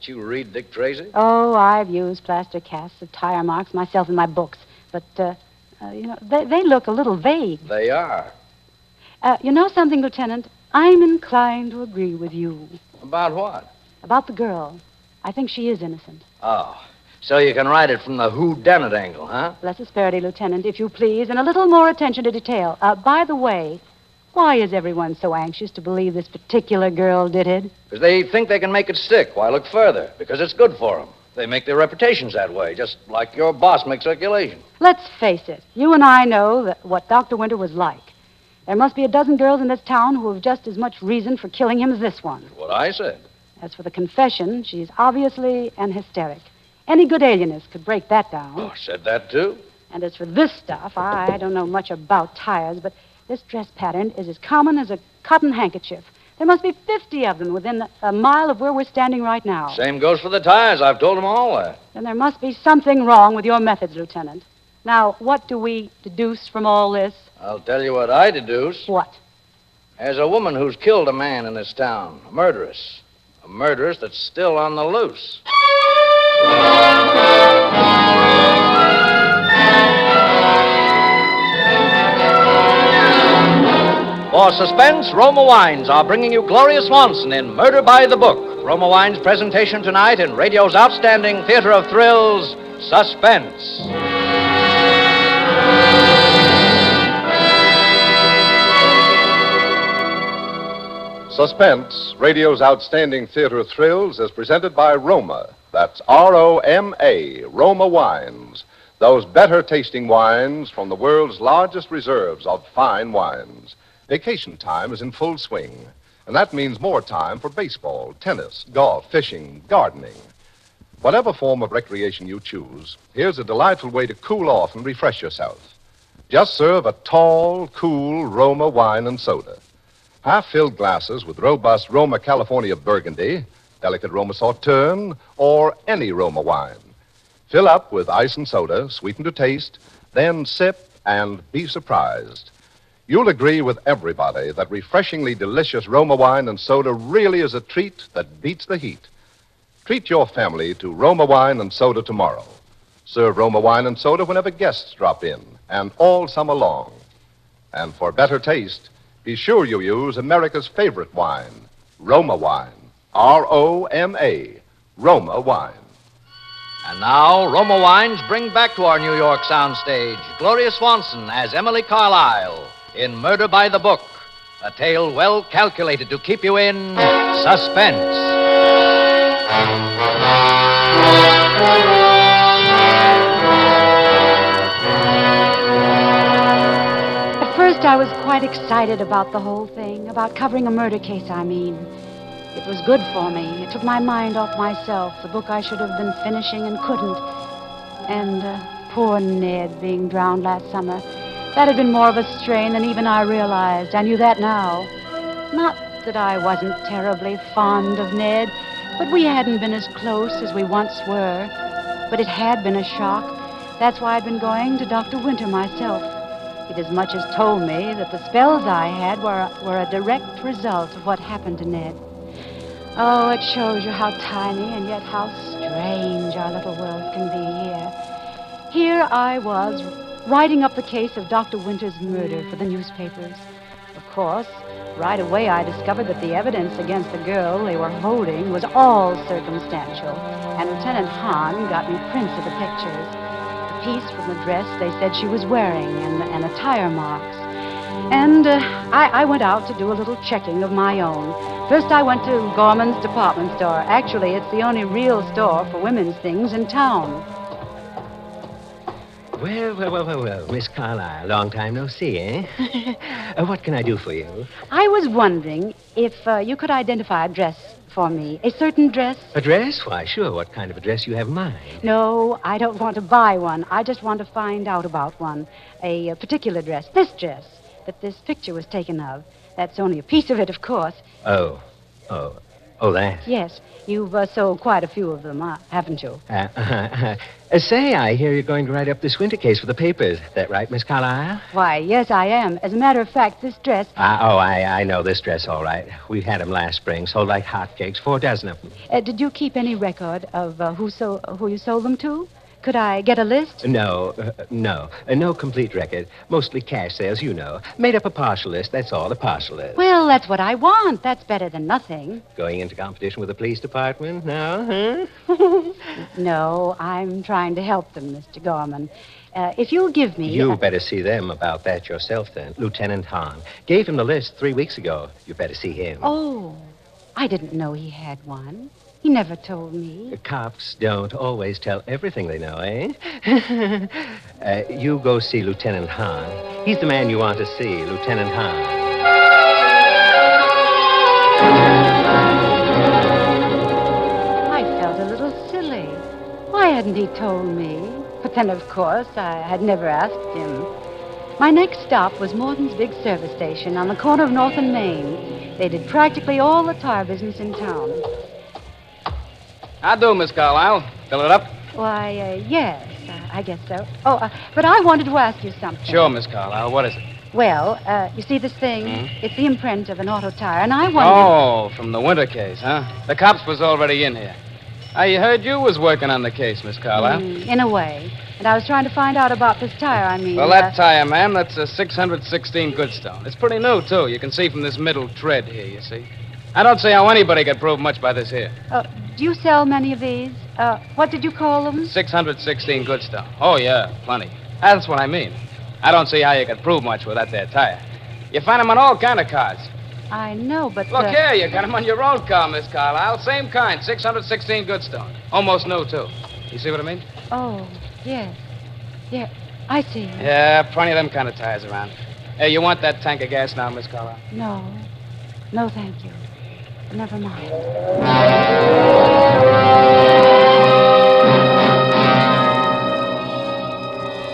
you read Dick Tracy? Oh, I've used plaster casts of tire marks myself in my books. But, they look a little vague. They are. You know something, Lieutenant? I'm inclined to agree with you. About what? About the girl. I think she is innocent. Oh, so you can write it from the whodunit angle, huh? Less asperity, Lieutenant, if you please, and a little more attention to detail. By the way, why is everyone so anxious to believe this particular girl did it? Because they think they can make it stick. Why look further? Because it's good for them. They make their reputations that way, just like your boss makes circulation. Let's face it. You and I know what Dr. Winter was like. There must be a dozen girls in this town who have just as much reason for killing him as this one. That's what I said. As for the confession, she's obviously an hysteric. Any good alienist could break that down. Oh, said that too? And as for this stuff, I don't know much about tires, but this dress pattern is as common as a cotton handkerchief. There must be 50 of them within a mile of where we're standing right now. Same goes for the tires. I've told them all that. Then there must be something wrong with your methods, Lieutenant. Now, what do we deduce from all this? I'll tell you what I deduce. What? There's a woman who's killed a man in this town. A murderess. A murderess that's still on the loose. For Suspense, Roma Wines are bringing you Gloria Swanson in Murder by the Book. Roma Wines' presentation tonight in radio's outstanding theater of thrills, Suspense. Suspense, radio's outstanding theater of thrills, is presented by Roma. That's R-O-M-A, Roma Wines. Those better-tasting wines from the world's largest reserves of fine wines. Vacation time is in full swing, and that means more time for baseball, tennis, golf, fishing, gardening. Whatever form of recreation you choose, here's a delightful way to cool off and refresh yourself. Just serve a tall, cool Roma wine and soda. Half-filled glasses with robust Roma California Burgundy, delicate Roma Sauterne, or any Roma wine. Fill up with ice and soda, sweeten to taste, then sip and be surprised. You'll agree with everybody that refreshingly delicious Roma wine and soda really is a treat that beats the heat. Treat your family to Roma wine and soda tomorrow. Serve Roma wine and soda whenever guests drop in, and all summer long. And for better taste, be sure you use America's favorite wine, Roma wine. R-O-M-A, Roma wine. And now, Roma Wines bring back to our New York soundstage Gloria Swanson as Emily Carlyle in Murder by the Book, a tale well calculated to keep you in suspense. At first, I was quite excited about the whole thing, about covering a murder case, I mean. It was good for me. It took my mind off myself, the book I should have been finishing and couldn't. And poor Ned being drowned last summer. That had been more of a strain than even I realized. I knew that now. Not that I wasn't terribly fond of Ned, but we hadn't been as close as we once were. But it had been a shock. That's why I'd been going to Dr. Winter myself. He'd as much as told me that the spells I had were a direct result of what happened to Ned. Oh, it shows you how tiny and yet how strange our little world can be here. Here I was, writing up the case of Dr. Winter's murder for the newspapers. Of course, right away I discovered that the evidence against the girl they were holding was all circumstantial, and Lieutenant Hahn got me prints of the pictures. The piece from the dress they said she was wearing, and the tire marks. And I went out to do a little checking of my own. First, I went to Gorman's department store. Actually, it's the only real store for women's things in town. Well, Miss Carlyle, long time no see, eh? What can I do for you? I was wondering if you could identify a dress for me. A certain dress? A dress? Why, sure. What kind of a dress you have in mind? No, I don't want to buy one. I just want to find out about one. A particular dress. This dress that this picture was taken of. That's only a piece of it, of course. Oh, that? Yes. You've sold quite a few of them, haven't you? Say, I hear you're going to write up this winter case for the papers. That right, Miss Carlyle? Why, yes, I am. As a matter of fact, this dress... I know this dress, all right. We had them last spring, sold like hotcakes, 4 dozen of them. Did you keep any record of who you sold them to? Could I get a list? No complete record. Mostly cash sales, you know. Made up a partial list, that's all, a partial list. Well, that's what I want. That's better than nothing. Going into competition with the police department now, huh? No, I'm trying to help them, Mr. Gorman. If you'll give me... You better see them about that yourself, then. Lieutenant Hahn. Gave him the list 3 weeks ago. You better see him. Oh, I didn't know he had one. He never told me. Cops don't always tell everything they know, eh? You go see Lieutenant Hahn. He's the man you want to see, Lieutenant Hahn. I felt a little silly. Why hadn't he told me? But then, of course, I had never asked him. My next stop was Morton's big service station on the corner of North and Main. They did practically all the tire business in town. How'd do, Miss Carlyle? Fill it up? Why, yes, I guess so. Oh, but I wanted to ask you something. Sure, Miss Carlyle. What is it? Well, you see this thing? Mm-hmm. It's the imprint of an auto tire, and I wondered... Oh, from the winter case, huh? The cops was already in here. I heard you was working on the case, Miss Carlyle. In a way. And I was trying to find out about this tire, Well, that tire, ma'am, that's a 616 Goodstone. It's pretty new, too. You can see from this middle tread here, you see. I don't see how anybody could prove much by this here. Do you sell many of these? What did you call them? 616 Goodstone. Oh, yeah, plenty. That's what I mean. I don't see how you could prove much with that there tire. You find them on all kind of cars. I know, but... Look here, you got them on your own car, Miss Carlyle. Same kind, 616 Goodstone. Almost new, too. You see what I mean? Oh, yes. Yeah, I see. Yeah, plenty of them kind of tires around. Hey, you want that tank of gas now, Miss Carlyle? No. No, thank you. Never mind.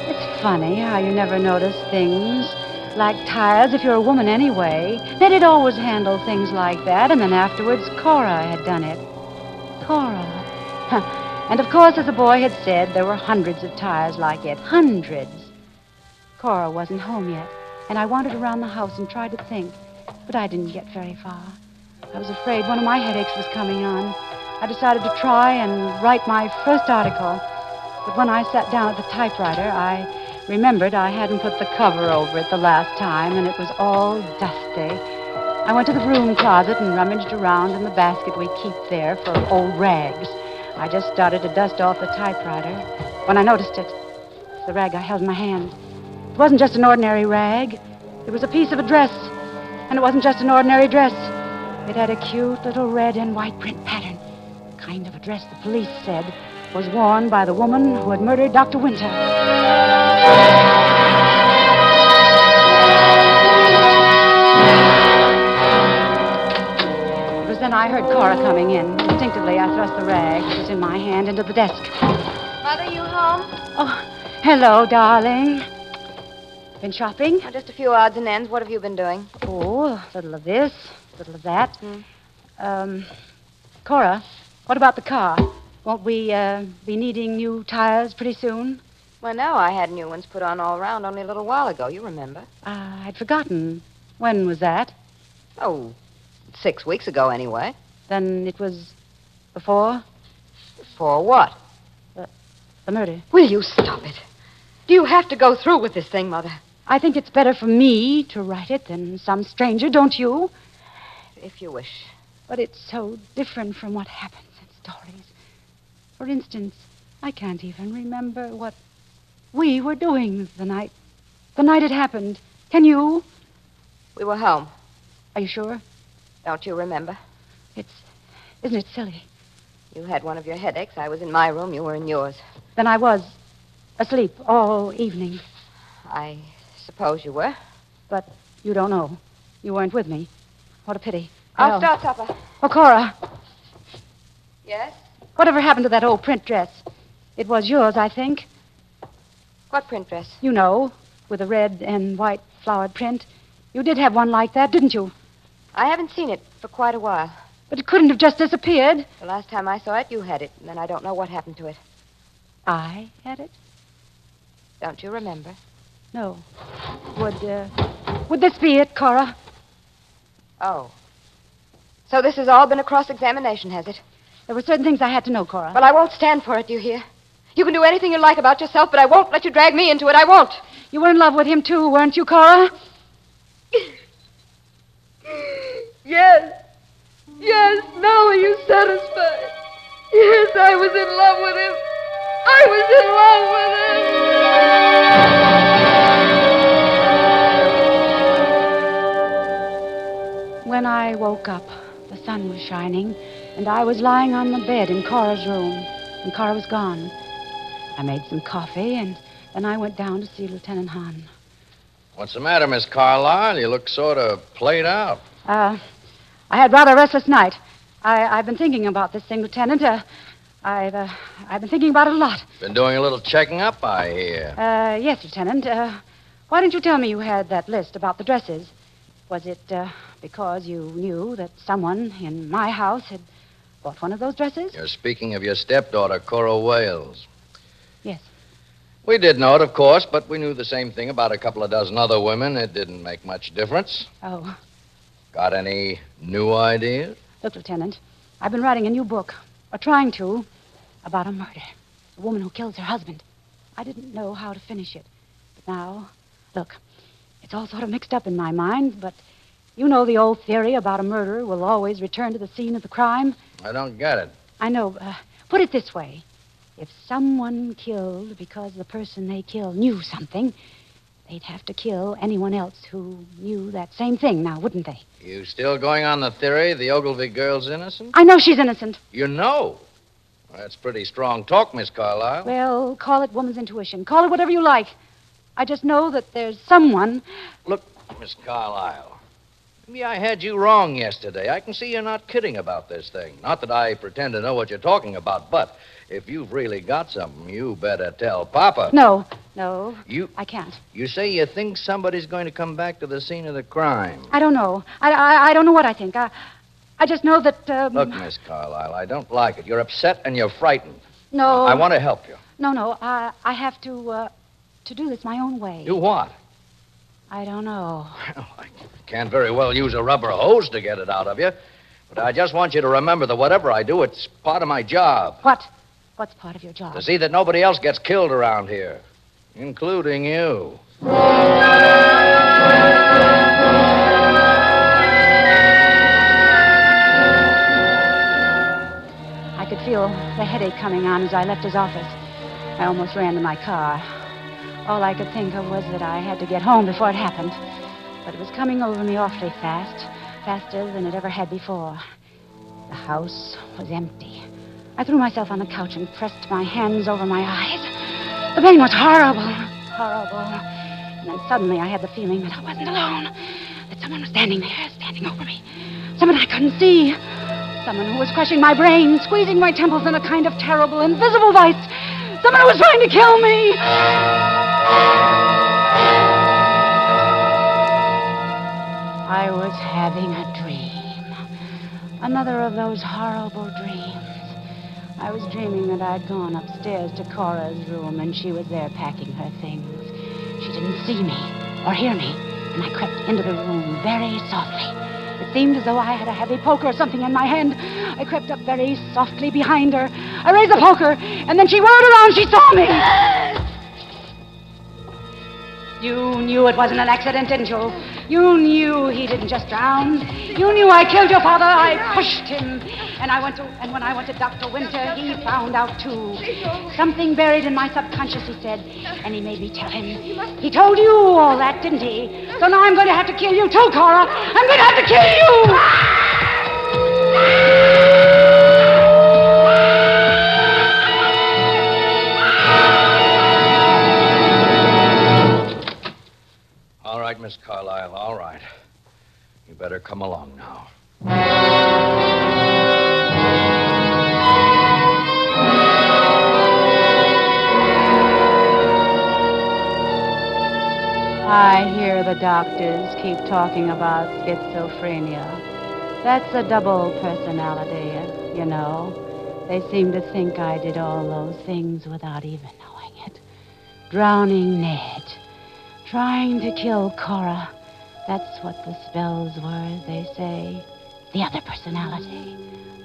It's funny how you never notice things like tires if you're a woman anyway. Ned had always handled things like that, and then afterwards Cora had done it. Cora. And of course, as the boy had said, there were hundreds of tires like it. Hundreds. Cora wasn't home yet, and I wandered around the house and tried to think, but I didn't get very far. I was afraid one of my headaches was coming on. I decided to try and write my first article. But when I sat down at the typewriter, I remembered I hadn't put the cover over it the last time, and it was all dusty. I went to the broom closet and rummaged around in the basket we keep there for old rags. I just started to dust off the typewriter when I noticed it. It's the rag I held in my hand. It wasn't just an ordinary rag. It was a piece of a dress. And it wasn't just an ordinary dress. It had a cute little red and white print pattern. Kind of a dress the police said was worn by the woman who had murdered Dr. Winter. It was then I I heard Cora coming in. Instinctively, I thrust the rag that was in my hand into the desk. Mother, you home? Oh, hello, darling. Been shopping? Oh, just a few odds and ends. What have you been doing? Oh, a little of this, a little of that. Cora, what about the car? Won't we be needing new tires pretty soon? Well, no, I had new ones put on all around only a little while ago. You remember? I'd forgotten. When was that? Oh, 6 weeks ago, anyway. Then it was before? For what? The murder. Will you stop it? Do you have to go through with this thing, Mother? I think it's better for me to write it than some stranger, don't you? If you wish. But it's so different from what happens in stories. For instance, I can't even remember what we were doing the night it happened. Can you? We were home. Are you sure? Don't you remember? Isn't it silly? You had one of your headaches. I was in my room. You were in yours. Then I was asleep all evening. I suppose you were. But you don't know. You weren't with me. What a pity. I'll start supper. Oh, Cora. Yes? Whatever happened to that old print dress? It was yours, I think. What print dress? You know, with a red and white flowered print. You did have one like that, didn't you? I haven't seen it for quite a while. But it couldn't have just disappeared. The last time I saw it, you had it, and then I don't know what happened to it. I had it? Don't you remember? No. Would this be it, Cora? Oh. So this has all been a cross-examination, has it? There were certain things I had to know, Cora. Well, I won't stand for it, do you hear? You can do anything you like about yourself, but I won't let you drag me into it. I won't. You were in love with him, too, weren't you, Cora? Yes. Yes, now are you satisfied? Yes, I was in love with him. I was in love with him. When I woke up, the sun was shining, and I was lying on the bed in Cora's room, and Cora was gone. I made some coffee, and then I went down to see Lieutenant Hahn. What's the matter, Miss Carlyle? You look sort of played out. I had rather a restless night. I've been thinking about this thing, Lieutenant. I've been thinking about it a lot. Been doing a little checking up, I hear. Yes, Lieutenant. Why didn't you tell me you had that list about the dresses? Was it because you knew that someone in my house had bought one of those dresses? You're speaking of your stepdaughter, Cora Wales. Yes. We did know it, of course, but we knew the same thing about a couple of dozen other women. It didn't make much difference. Oh. Got any new ideas? Look, Lieutenant, I've been writing a new book, or trying to, about a murder. A woman who kills her husband. I didn't know how to finish it. But now, look, it's all sort of mixed up in my mind, but you know the old theory about a murderer will always return to the scene of the crime. I don't get it. I know. Put it this way. If someone killed because the person they killed knew something, they'd have to kill anyone else who knew that same thing now, wouldn't they? You still going on the theory the Ogilvy girl's innocent? I know she's innocent. You know? Well, that's pretty strong talk, Miss Carlyle. Well, call it woman's intuition. Call it whatever you like. I just know that there's someone... Look, Miss Carlyle, maybe I had you wrong yesterday. I can see you're not kidding about this thing. Not that I pretend to know what you're talking about, but if you've really got something, you better tell Papa. No, I can't. You say you think somebody's going to come back to the scene of the crime. I don't know. I don't know what I think. I just know that... Look, Miss Carlyle, I don't like it. You're upset and you're frightened. No. I want to help you. No, I have to do this my own way. Do what? I don't know. Well, I can't very well use a rubber hose to get it out of you. But I just want you to remember that whatever I do, it's part of my job. What? What's part of your job? To see that nobody else gets killed around here, including you. I could feel the headache coming on as I left his office. I almost ran to my car. All I could think of was that I had to get home before it happened. But it was coming over me awfully fast, faster than it ever had before. The house was empty. I threw myself on the couch and pressed my hands over my eyes. The pain was horrible. And then suddenly I had the feeling that I wasn't alone, that someone was standing there, standing over me. Someone I couldn't see. someone who was crushing my brain, squeezing my temples in a kind of terrible, invisible vice. Someone who was trying to kill me. I was having a dream. Another of those horrible dreams. I was dreaming that I'd gone upstairs to Cora's room and she was there packing her things. She didn't see me or hear me, and I crept into the room very softly. It seemed as though I had a heavy poker or something in my hand. I crept up very softly behind her. I raised the poker, and then she whirled around. She saw me. You knew it wasn't an accident, didn't you? You knew he didn't just drown. You knew I killed your father. I pushed him. And when I went to Dr. Winter, he found out, too. Something buried in my subconscious, he said. And he made me tell him. He told you all that, didn't he? So now I'm going to have to kill you, too, Cora. I'm going to have to kill you! All right, Miss Carlyle, all right. You better come along now. I hear the doctors keep talking about schizophrenia. That's a double personality, you know. They seem to think I did all those things without even knowing it. Drowning Ned. Trying to kill Cora. That's what the spells were, they say. The other personality.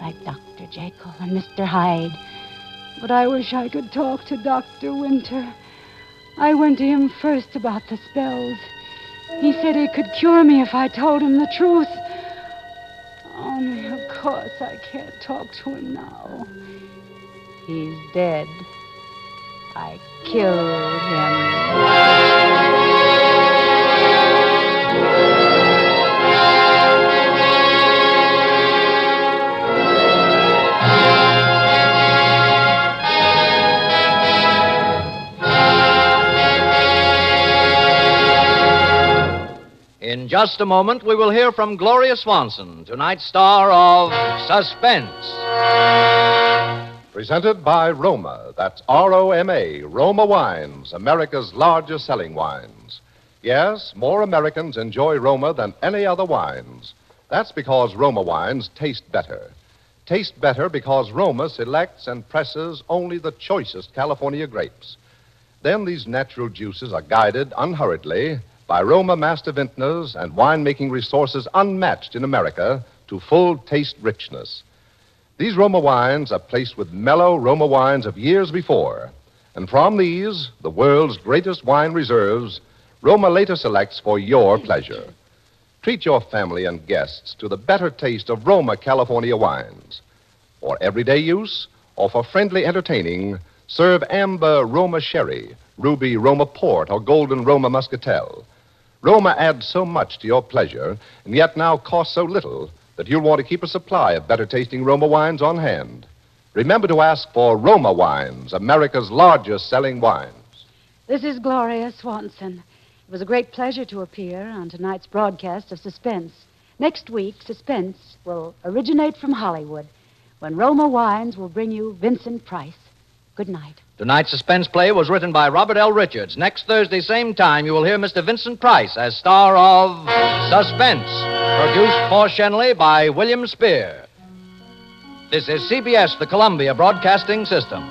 Like Dr. Jekyll and Mr. Hyde. But I wish I could talk to Dr. Winter. I went to him first about the spells. He said he could cure me if I told him the truth. Only, of course, I can't talk to him now. He's dead. I killed him. In just a moment, we will hear from Gloria Swanson, tonight's star of Suspense. Presented by Roma. That's R-O-M-A, Roma Wines, America's largest selling wines. Yes, more Americans enjoy Roma than any other wines. That's because Roma wines taste better. Taste better because Roma selects and presses only the choicest California grapes. Then these natural juices are guided unhurriedly by Roma master vintners and winemaking resources unmatched in America to full taste richness. These Roma wines are placed with mellow Roma wines of years before. And from these, the world's greatest wine reserves, Roma later selects for your pleasure. Treat your family and guests to the better taste of Roma California wines. For everyday use or for friendly entertaining, serve amber Roma sherry, ruby Roma port, or golden Roma muscatel. Roma adds so much to your pleasure, and yet now costs so little that you'll want to keep a supply of better-tasting Roma wines on hand. Remember to ask for Roma Wines, America's largest selling wines. This is Gloria Swanson. It was a great pleasure to appear on tonight's broadcast of Suspense. Next week, Suspense will originate from Hollywood, when Roma Wines will bring you Vincent Price. Good night. Tonight's suspense play was written by Robert L. Richards. Next Thursday, same time, you will hear Mr. Vincent Price as star of Suspense, produced for Shenley by William Spear. This is CBS, the Columbia Broadcasting System.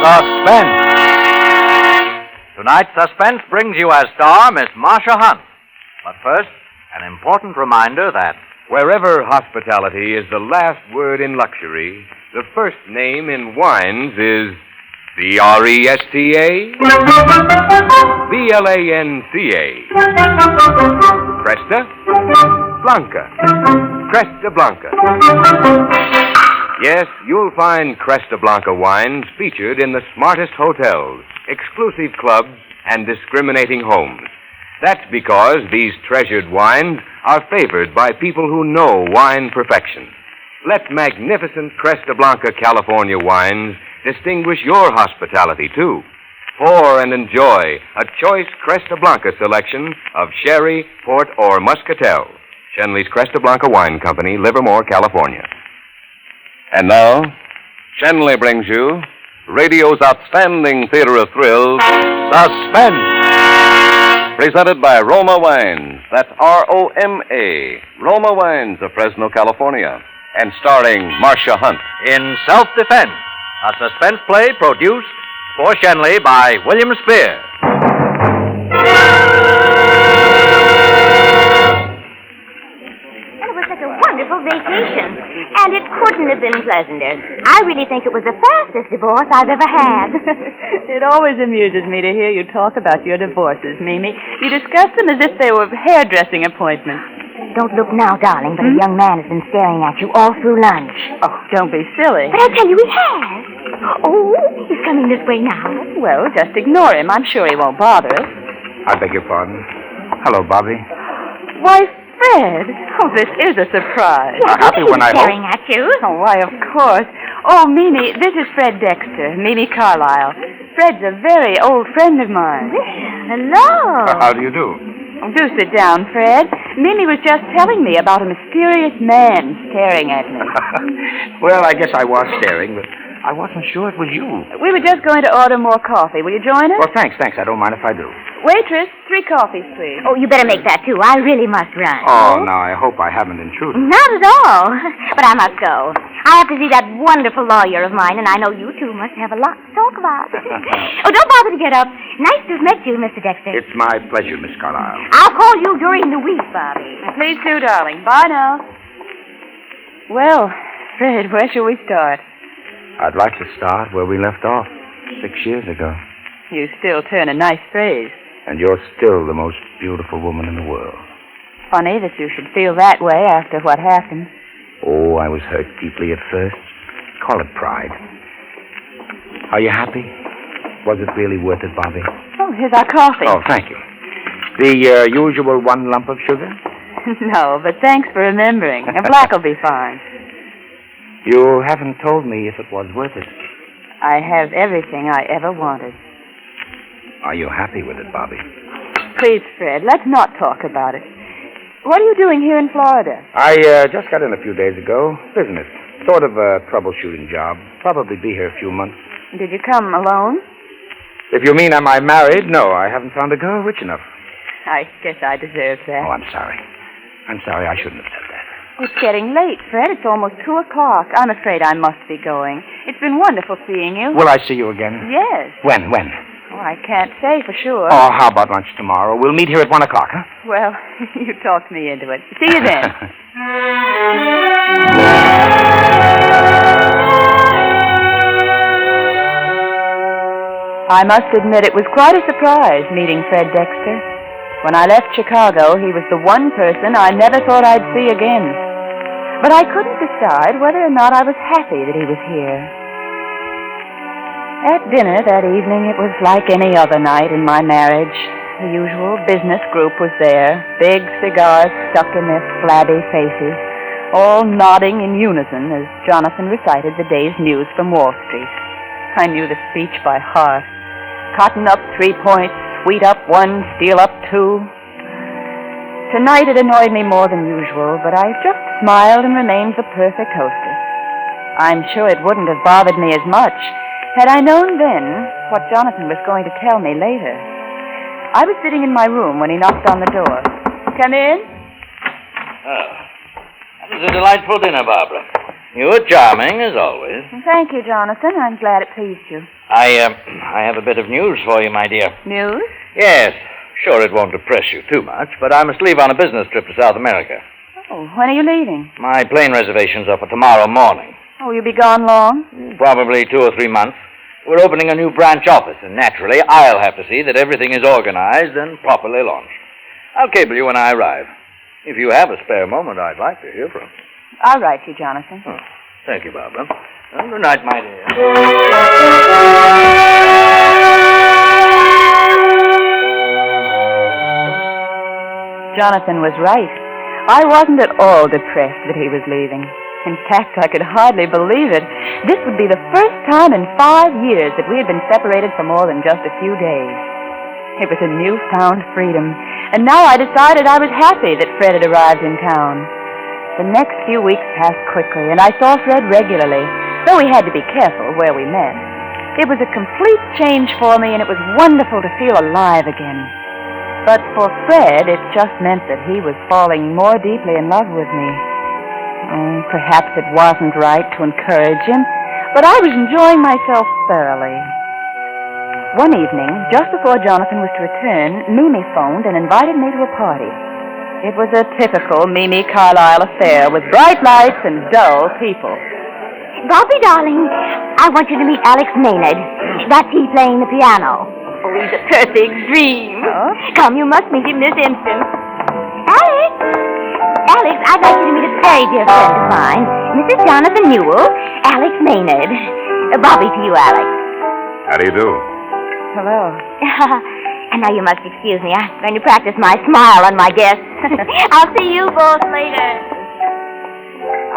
Suspense. Tonight's Suspense brings you as star Miss Marcia Hunt. But first, an important reminder that wherever hospitality is the last word in luxury, the first name in wines is Cresta Blanca. Cresta Blanca. Cresta Blanca. Yes, you'll find Cresta Blanca wines featured in the smartest hotels, exclusive clubs, and discriminating homes. That's because these treasured wines are favored by people who know wine perfection. Let magnificent Cresta Blanca California wines distinguish your hospitality, too. Pour and enjoy a choice Cresta Blanca selection of sherry, port, or muscatel. Shenley's Cresta Blanca Wine Company, Livermore, California. And now, Shenley brings you radio's outstanding theater of thrills, Suspense. Presented by Roma Wines. That's R-O-M-A. Roma Wines of Fresno, California. And starring Marcia Hunt. in Self-Defense, a suspense play produced for Shenley by William Spear. It was such a wonderful vacation, and it couldn't have been pleasanter. I really think it was the fastest divorce I've ever had. It always amuses me to hear you talk about your divorces, Mimi. You discuss them as if they were hairdressing appointments. Don't look now, darling, but a young man has been staring at you all through lunch. Oh, don't be silly. But I tell you, he has. Oh, he's coming this way now. Well, just ignore him. I'm sure he won't bother us. I beg your pardon. Hello, Bobby. Why, Fred. Oh, this is a surprise. Happy when I staring at you. Oh, why, of course. Oh, Mimi, this is Fred Dexter, Mimi Carlyle. Fred's a very old friend of mine. Hello. How do you do? Oh, do sit down, Fred. Mimi was just telling me about a mysterious man staring at me. Well, I guess I was staring, but I wasn't sure it was you. We were just going to order more coffee. Will you join us? Well, thanks. I don't mind if I do. Waitress, 3 coffees, please. Oh, you better make that, too. I really must run. Oh, now, I hope I haven't intruded. Not at all. But I must go. I have to see that wonderful lawyer of mine, and I know you two must have a lot to talk about. Oh, don't bother to get up. Nice to have met you, Mr. Dexter. It's my pleasure, Miss Carlyle. I'll call you during the week, Bobby. Please do, darling. Bye now. Well, Fred, where shall we start? I'd like to start where we left off 6 years ago. You still turn a nice phrase. And you're still the most beautiful woman in the world. Funny that you should feel that way after what happened. Oh, I was hurt deeply at first. Call it pride. Are you happy? Was it really worth it, Bobby? Oh, here's our coffee. Oh, thank you. The usual 1 lump of sugar? No, but thanks for remembering. A black will be fine. You haven't told me if it was worth it. I have everything I ever wanted. Are you happy with it, Bobby? Please, Fred, let's not talk about it. What are you doing here in Florida? I just got in a few days ago. Business. Sort of a troubleshooting job. Probably be here a few months. Did you come alone? If you mean am I married? No, I haven't found a girl rich enough. I guess I deserve that. Oh, I'm sorry. I'm sorry. I shouldn't have said that. It's getting late, Fred. It's almost 2 o'clock. I'm afraid I must be going. It's been wonderful seeing you. Will I see you again? Yes. When? Oh, I can't say for sure. Oh, how about lunch tomorrow? We'll meet here at 1 o'clock, huh? Well, you talked me into it. See you then. I must admit it was quite a surprise meeting Fred Dexter. When I left Chicago, he was the one person I never thought I'd see again. But I couldn't decide whether or not I was happy that he was here. At dinner that evening, it was like any other night in my marriage. The usual business group was there, big cigars stuck in their flabby faces, all nodding in unison as Jonathan recited the day's news from Wall Street. I knew the speech by heart. Cotton up 3 points, wheat up 1, steel up 2. Tonight it annoyed me more than usual, but I just smiled and remained the perfect hostess. I'm sure it wouldn't have bothered me as much had I known then what Jonathan was going to tell me later. I was sitting in my room when he knocked on the door. Come in. Oh, that was a delightful dinner, Barbara. You were charming, as always. Thank you, Jonathan. I'm glad it pleased you. I have a bit of news for you, my dear. News? Yes. Sure, it won't depress you too much, but I must leave on a business trip to South America. Oh, when are you leaving? My plane reservations are for tomorrow morning. Oh, you'll be gone long? Probably 2 or 3 months. We're opening a new branch office, and naturally, I'll have to see that everything is organized and properly launched. I'll cable you when I arrive. If you have a spare moment, I'd like to hear from you. I'll write you, Jonathan. Oh, thank you, Barbara. Well, good night, my dear. Jonathan was right. I wasn't at all depressed that he was leaving. In fact, I could hardly believe it. This would be the first time in 5 years that we had been separated for more than just a few days. It was a newfound freedom, and now I decided I was happy that Fred had arrived in town. The next few weeks passed quickly, and I saw Fred regularly, though we had to be careful where we met. It was a complete change for me, and it was wonderful to feel alive again. But for Fred, it just meant that he was falling more deeply in love with me. Oh, perhaps it wasn't right to encourage him, but I was enjoying myself thoroughly. One evening, just before Jonathan was to return, Mimi phoned and invited me to a party. It was a typical Mimi Carlyle affair with bright lights and dull people. Bobby, darling, I want you to meet Alex Maynard. That's he playing the piano. Oh, he's a perfect dream. Huh? Come, you must meet him this instant. Alex! Alex, I'd like you to meet a very dear friend of mine, Mrs. Jonathan Newell, Alex Maynard. Bobby to you, Alex. How do you do? Hello. And now you must excuse me. I'm going to practice my smile on my guests. I'll see you both later.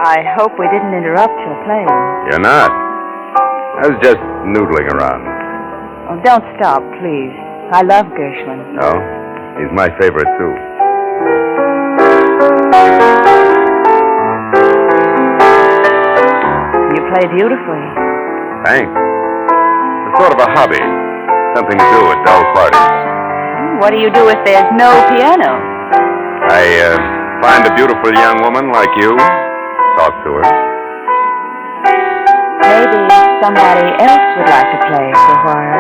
I hope we didn't interrupt your playing. You're not. I was just noodling around. Oh, don't stop, please. I love Gershwin. Oh? He's my favorite, too. You play beautifully. Thanks. It's sort of a hobby. Something to do at dull parties. What do you do if there's no piano? I find a beautiful young woman like you, talk to her. Maybe somebody else would like to play for a while.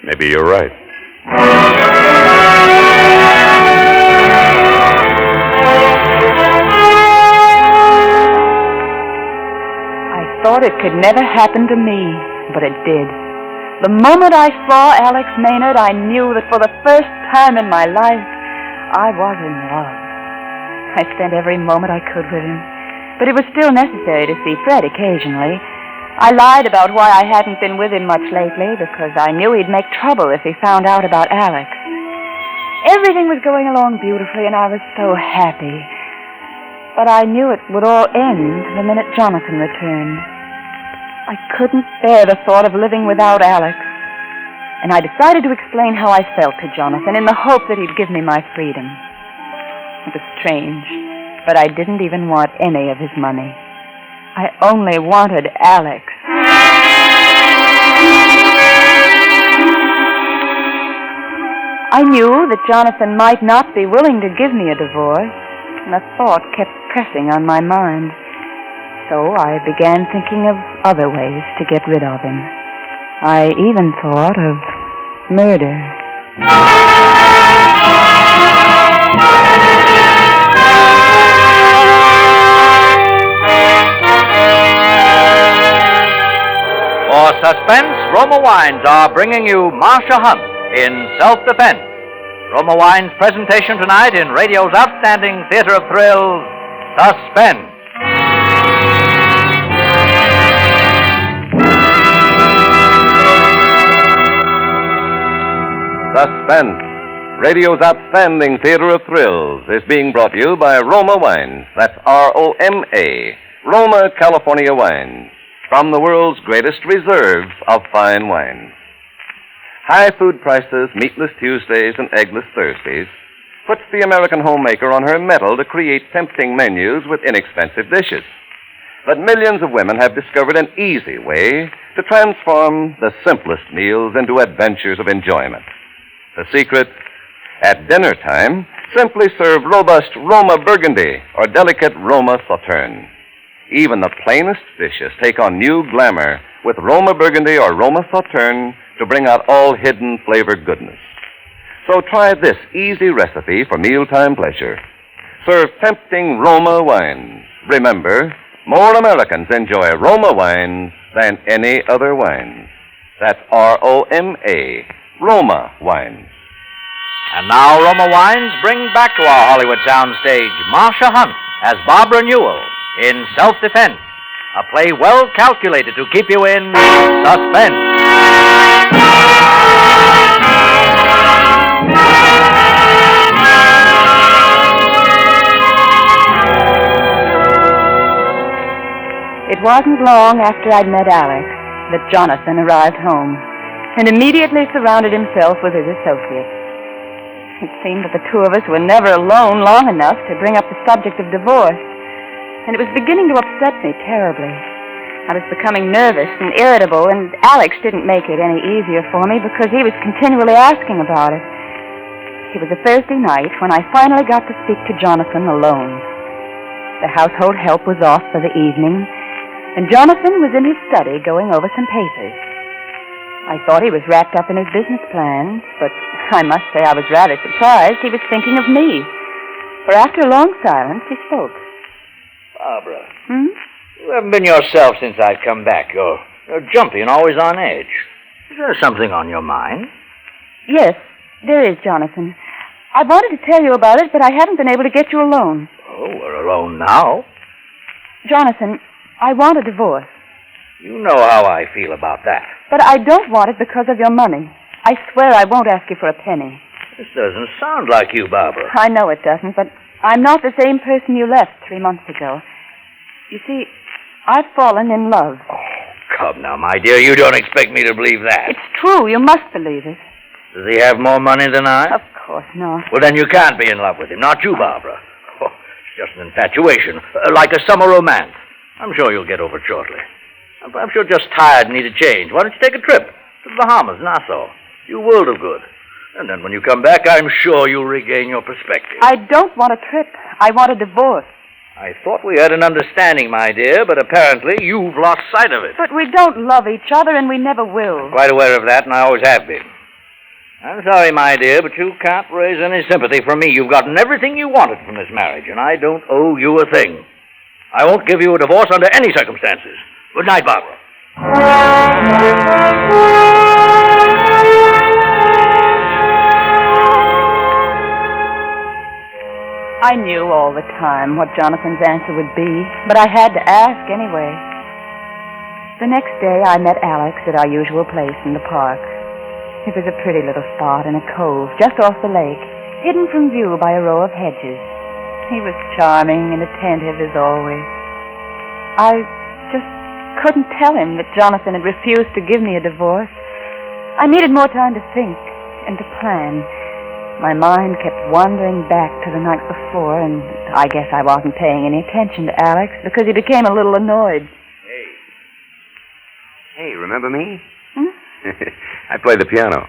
Maybe you're right. I thought it could never happen to me, but it did. The moment I saw Alex Maynard, I knew that for the first time in my life, I was in love. I spent every moment I could with him, but it was still necessary to see Fred occasionally. I lied about why I hadn't been with him much lately, because I knew he'd make trouble if he found out about Alex. Everything was going along beautifully, and I was so happy. But I knew it would all end the minute Jonathan returned. I couldn't bear the thought of living without Alex. And I decided to explain how I felt to Jonathan in the hope that he'd give me my freedom. It was strange, but I didn't even want any of his money. I only wanted Alex. I knew that Jonathan might not be willing to give me a divorce, and the thought kept pressing on my mind. So I began thinking of other ways to get rid of him. I even thought of murder. For Suspense, Roma Wines are bringing you Marcia Hunt in Self-Defense. Roma Wines' presentation tonight in radio's outstanding theater of thrills, Suspense. Suspense, radio's outstanding theater of thrills, is being brought to you by Roma Wines. That's R-O-M-A, Roma, California Wines, from the world's greatest reserve of fine wines. High food prices, meatless Tuesdays, and eggless Thursdays puts the American homemaker on her mettle to create tempting menus with inexpensive dishes. But millions of women have discovered an easy way to transform the simplest meals into adventures of enjoyment. The secret? At dinner time, simply serve robust Roma Burgundy or delicate Roma Sauterne. Even the plainest dishes take on new glamour with Roma Burgundy or Roma Sauterne to bring out all hidden flavor goodness. So try this easy recipe for mealtime pleasure. Serve tempting Roma wines. Remember, more Americans enjoy Roma wines than any other wines. That's R-O-M-A, Roma wines. And now Roma Wines bring back to our Hollywood soundstage Marcia Hunt as Barbara Newell in Self-Defense, a play well calculated to keep you in suspense. It wasn't long after I'd met Alex that Jonathan arrived home and immediately surrounded himself with his associates. It seemed that the two of us were never alone long enough to bring up the subject of divorce, and it was beginning to upset me terribly. I was becoming nervous and irritable, and Alex didn't make it any easier for me because he was continually asking about it. It was a Thursday night when I finally got to speak to Jonathan alone. The household help was off for the evening, and Jonathan was in his study going over some papers. I thought he was wrapped up in his business plans, but I must say I was rather surprised he was thinking of me. For after a long silence, he spoke. Barbara. You haven't been yourself since I've come back. You're jumpy and always on edge. Is there something on your mind? Yes, there is, Jonathan. I wanted to tell you about it, but I haven't been able to get you alone. Oh, we're alone now. Jonathan, I want a divorce. You know how I feel about that. But I don't want it because of your money. I swear I won't ask you for a penny. This doesn't sound like you, Barbara. I know it doesn't, but I'm not the same person you left 3 months ago. You see, I've fallen in love. Come now, my dear, you don't expect me to believe that. It's true. You must believe it. Does he have more money than I? Of course not. Well, then you can't be in love with him. Not you, Barbara. Oh, it's just an infatuation, like a summer romance. I'm sure you'll get over it shortly. Perhaps you're just tired and need a change. Why don't you take a trip to the Bahamas, Nassau? You world of good. And then when you come back, I'm sure you'll regain your perspective. I don't want a trip. I want a divorce. I thought we had an understanding, my dear, but apparently you've lost sight of it. But we don't love each other, and we never will. I'm quite aware of that, and I always have been. I'm sorry, my dear, but you can't raise any sympathy from me. You've gotten everything you wanted from this marriage, and I don't owe you a thing. I won't give you a divorce under any circumstances. Good night, Barbara. I knew all the time what Jonathan's answer would be, but I had to ask anyway. The next day, I met Alex at our usual place in the park. It was a pretty little spot in a cove just off the lake, hidden from view by a row of hedges. He was charming and attentive as always. I just couldn't tell him that Jonathan had refused to give me a divorce. I needed more time to think and to plan. My mind kept wandering back to the night before, and I guess I wasn't paying any attention to Alex because he became a little annoyed. Hey, remember me? I play the piano.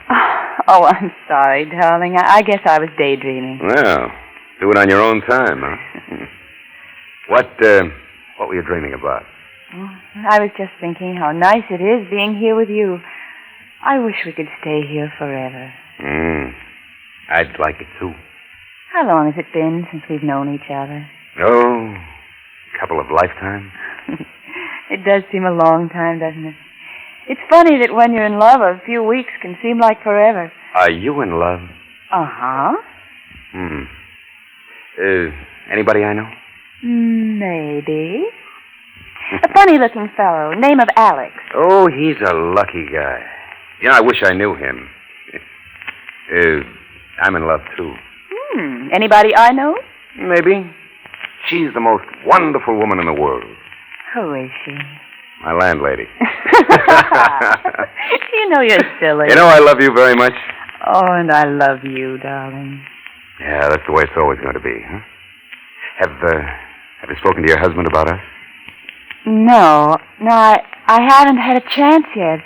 Oh, I'm sorry, darling. I guess I was daydreaming. Well, do it on your own time, huh? What were you dreaming about? I was just thinking how nice it is being here with you. I wish we could stay here forever. I'd like it too. How long has it been since we've known each other? Oh, a couple of lifetimes. It does seem a long time, doesn't it? It's funny that when you're in love, a few weeks can seem like forever. Are you in love? Uh-huh. Anybody I know? Maybe. A funny-looking fellow, name of Alex. Oh, he's a lucky guy. You know, I wish I knew him. I'm in love, too. Anybody I know? Maybe. She's the most wonderful woman in the world. Who is she? My landlady. You know you're silly. You know I love you very much. Oh, and I love you, darling. Yeah, that's the way it's always going to be, huh? Have you spoken to your husband about us? No, I haven't had a chance yet.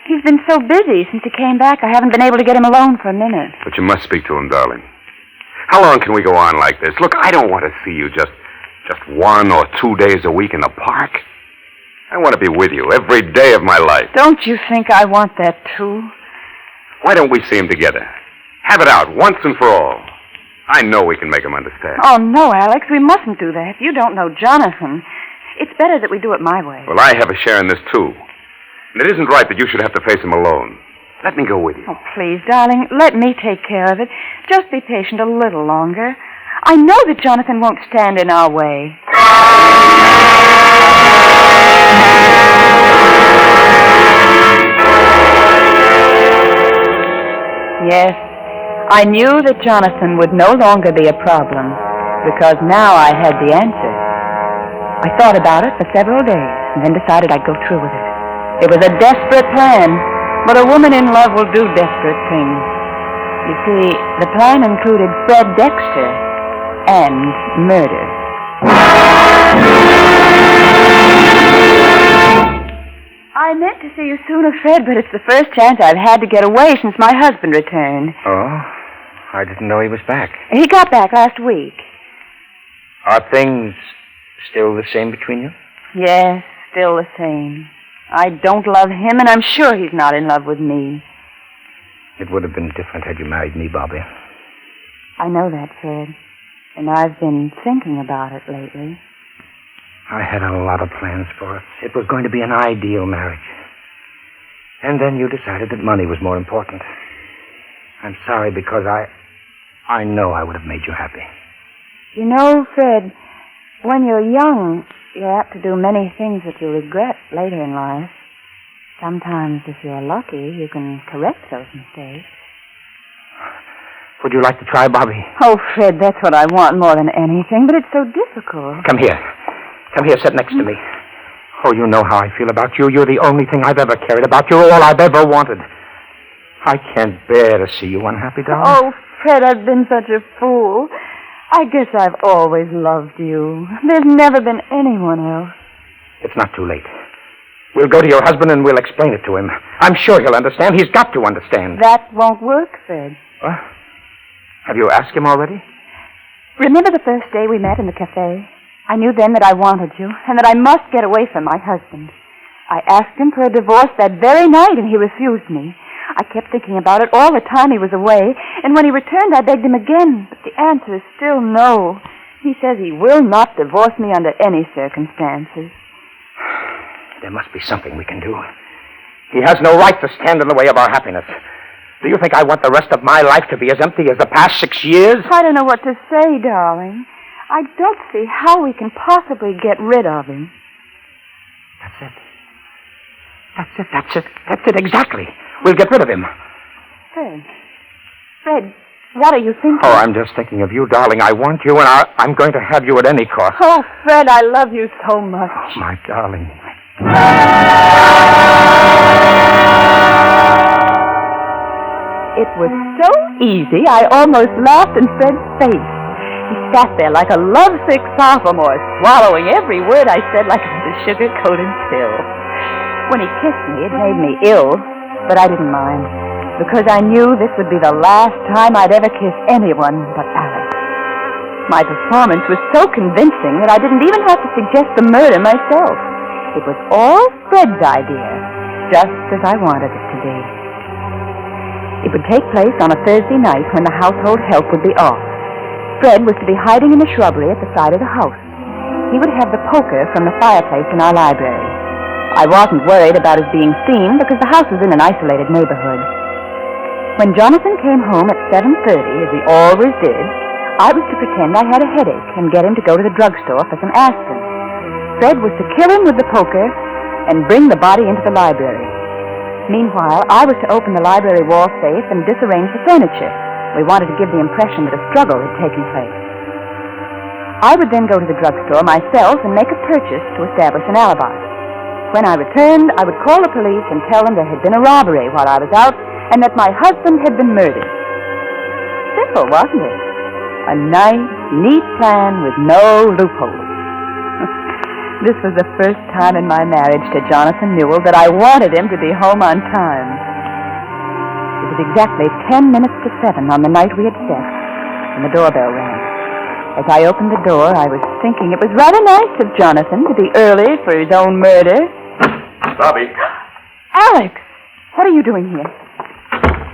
He's been so busy since he came back, I haven't been able to get him alone for a minute. But you must speak to him, darling. How long can we go on like this? Look, I don't want to see you just 1 or 2 days a week in the park. I want to be with you every day of my life. Don't you think I want that, too? Why don't we see him together? Have it out once and for all. I know we can make him understand. Oh, no, Alex, we mustn't do that. You don't know Jonathan. It's better that we do it my way. Well, I have a share in this, too. And it isn't right that you should have to face him alone. Let me go with you. Oh, please, darling, let me take care of it. Just be patient a little longer. I know that Jonathan won't stand in our way. Yes, I knew that Jonathan would no longer be a problem, because now I had the answer. I thought about it for several days, and then decided I'd go through with it. It was a desperate plan, but a woman in love will do desperate things. You see, the plan included Fred Dexter and murder. I meant to see you sooner, Fred, but it's the first chance I've had to get away since my husband returned. Oh? I didn't know he was back. He got back last week. Are things still the same between you? Yes, still the same. I don't love him, and I'm sure he's not in love with me. It would have been different had you married me, Bobby. I know that, Fred. And I've been thinking about it lately. I had a lot of plans for us. It was going to be an ideal marriage. And then you decided that money was more important. I'm sorry because I know I would have made you happy. You know, Fred, when you're young, you're apt to do many things that you regret later in life. Sometimes, if you're lucky, you can correct those mistakes. Would you like to try, Bobby? Oh, Fred, that's what I want more than anything, but it's so difficult. Come here. Come here, sit next to me. Oh, you know how I feel about you. You're the only thing I've ever cared about. You're all I've ever wanted. I can't bear to see you unhappy, darling. Oh, Fred, I've been such a fool. I guess I've always loved you. There's never been anyone else. It's not too late. We'll go to your husband and we'll explain it to him. I'm sure he'll understand. He's got to understand. That won't work, Fred. What? Have you asked him already? Remember the first day we met in the cafe? I knew then that I wanted you, and that I must get away from my husband. I asked him for a divorce that very night, and he refused me. I kept thinking about it all the time he was away, and when he returned, I begged him again, but the answer is still no. He says he will not divorce me under any circumstances. There must be something we can do. He has no right to stand in the way of our happiness. Do you think I want the rest of my life to be as empty as the past 6 years? I don't know what to say, darling. I don't see how we can possibly get rid of him. That's it, exactly. We'll get rid of him. Fred, what are you thinking? Oh, I'm just thinking of you, darling. I want you, and I'm going to have you at any cost. Oh, Fred, I love you so much. Oh, my darling. It was so easy, I almost laughed in Fred's face. He sat there like a lovesick sophomore, swallowing every word I said like it was a sugar-coated pill. When he kissed me, it made me ill, but I didn't mind, because I knew this would be the last time I'd ever kiss anyone but Alex. My performance was so convincing that I didn't even have to suggest the murder myself. It was all Fred's idea, just as I wanted it to be. It would take place on a Thursday night when the household help would be off. Fred was to be hiding in the shrubbery at the side of the house. He would have the poker from the fireplace in our library. I wasn't worried about his being seen because the house was in an isolated neighborhood. When Jonathan came home at 7:30, as he always did, I was to pretend I had a headache and get him to go to the drugstore for some aspirin. Fred was to kill him with the poker and bring the body into the library. Meanwhile, I was to open the library wall safe and disarrange the furniture. We wanted to give the impression that a struggle had taken place. I would then go to the drugstore myself and make a purchase to establish an alibi. When I returned, I would call the police and tell them there had been a robbery while I was out and that my husband had been murdered. Simple, wasn't it? A nice, neat plan with no loopholes. This was the first time in my marriage to Jonathan Newell that I wanted him to be home on time. It was exactly 10 minutes to 7 on the night we had set, and the doorbell rang. As I opened the door, I was thinking it was rather nice of Jonathan to be early for his own murder. Bobby. Alex! What are you doing here?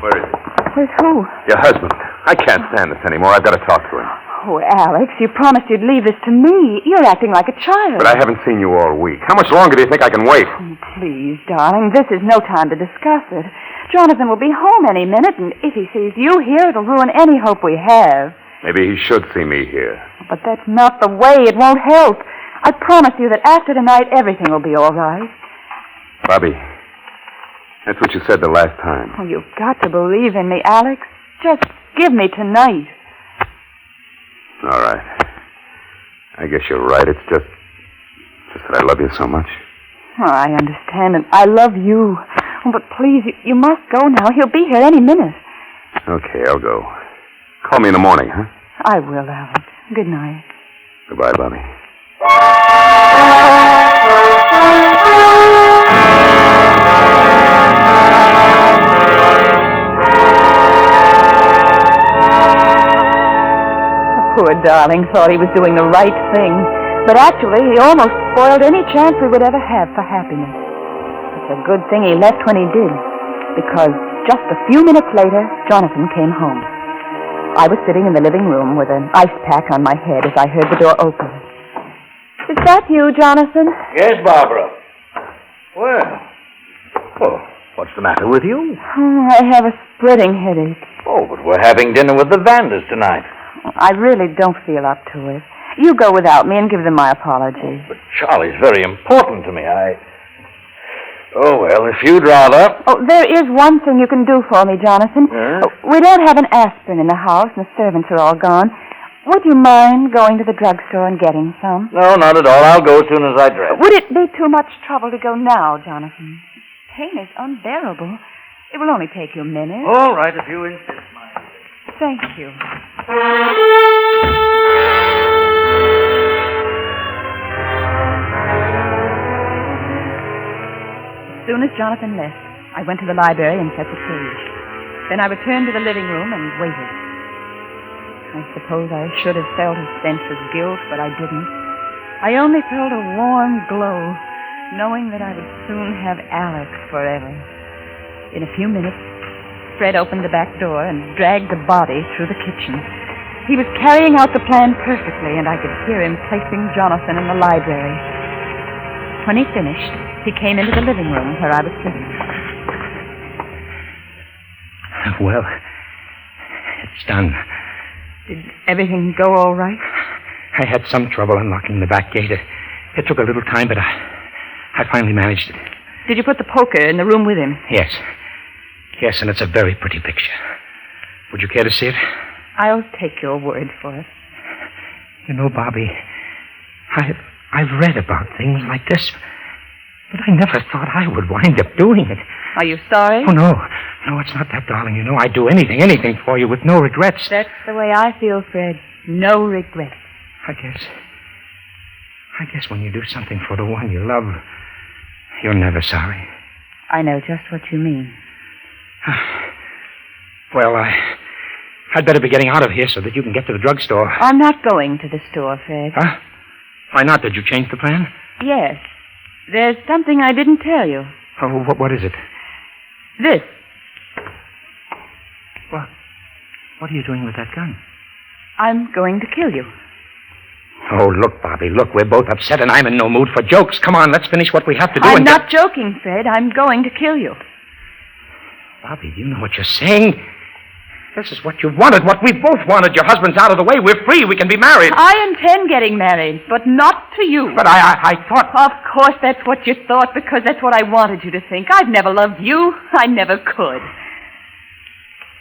Where is it? With who? Your husband. I can't stand this anymore. I've got to talk to him. Oh, Alex, you promised you'd leave this to me. You're acting like a child. But I haven't seen you all week. How much longer do you think I can wait? Oh, please, darling, this is no time to discuss it. Jonathan will be home any minute, and if he sees you here, it'll ruin any hope we have. Maybe he should see me here. But that's not the way. It won't help. I promise you that after tonight, everything will be all right. Bobby, that's what you said the last time. Oh, you've got to believe in me, Alex. Just give me tonight. All right. I guess you're right. It's just that I love you so much. Oh, I understand, and I love you. Oh, but please, you must go now. He'll be here any minute. Okay, I'll go. Call me in the morning, huh? I will, Alex. Good night. Goodbye, Bobby. Poor darling thought he was doing the right thing, but actually he almost spoiled any chance we would ever have for happiness. It's a good thing he left when he did, because just a few minutes later, Jonathan came home. I was sitting in the living room with an ice pack on my head as I heard the door open. Is that you, Jonathan? Yes, Barbara. Well, what's the matter with you? Oh, I have a spreading headache. Oh, but we're having dinner with the Vanders tonight. I really don't feel up to it. You go without me and give them my apologies. But Charlie's very important to me. Oh, well, if you'd rather... Oh, there is one thing you can do for me, Jonathan. We don't have an aspirin in the house, and the servants are all gone. Would you mind going to the drugstore and getting some? No, not at all. I'll go as soon as I dress. Would it be too much trouble to go now, Jonathan? Pain is unbearable. It will only take you a minute. All right, if you insist, my... Thank you. As soon as Jonathan left, I went to the library and set the stage. Then I returned to the living room and waited. I suppose I should have felt a sense of guilt, but I didn't. I only felt a warm glow, knowing that I would soon have Alex forever. In a few minutes, Fred opened the back door and dragged the body through the kitchen. He was carrying out the plan perfectly, and I could hear him placing Jonathan in the library. When he finished, he came into the living room where I was sitting. Well, it's done. Did everything go all right? I had some trouble unlocking the back gate. It took a little time, but I finally managed it. Did you put the poker in the room with him? Yes. Yes, and it's a very pretty picture. Would you care to see it? I'll take your word for it. You know, Bobby, I've read about things like this, but I never thought I would wind up doing it. Are you sorry? Oh, no. No, it's not that, darling. You know, I'd do anything for you with no regrets. That's the way I feel, Fred. No regrets. I guess when you do something for the one you love, you're never sorry. I know just what you mean. Well, I'd better be getting out of here so that you can get to the drugstore. I'm not going to the store, Fred. Huh? Why not? Did you change the plan? Yes. There's something I didn't tell you. Oh, what is it? This. What are you doing with that gun? I'm going to kill you. Oh, look, Bobby, look, we're both upset and I'm in no mood for jokes. Come on, let's finish what we have to do. I'm not joking, Fred. I'm going to kill you. Bobby, do you know what you're saying? This is what you wanted, what we both wanted. Your husband's out of the way. We're free. We can be married. I intend getting married, but not to you. But I thought... Of course that's what you thought, because that's what I wanted you to think. I've never loved you. I never could.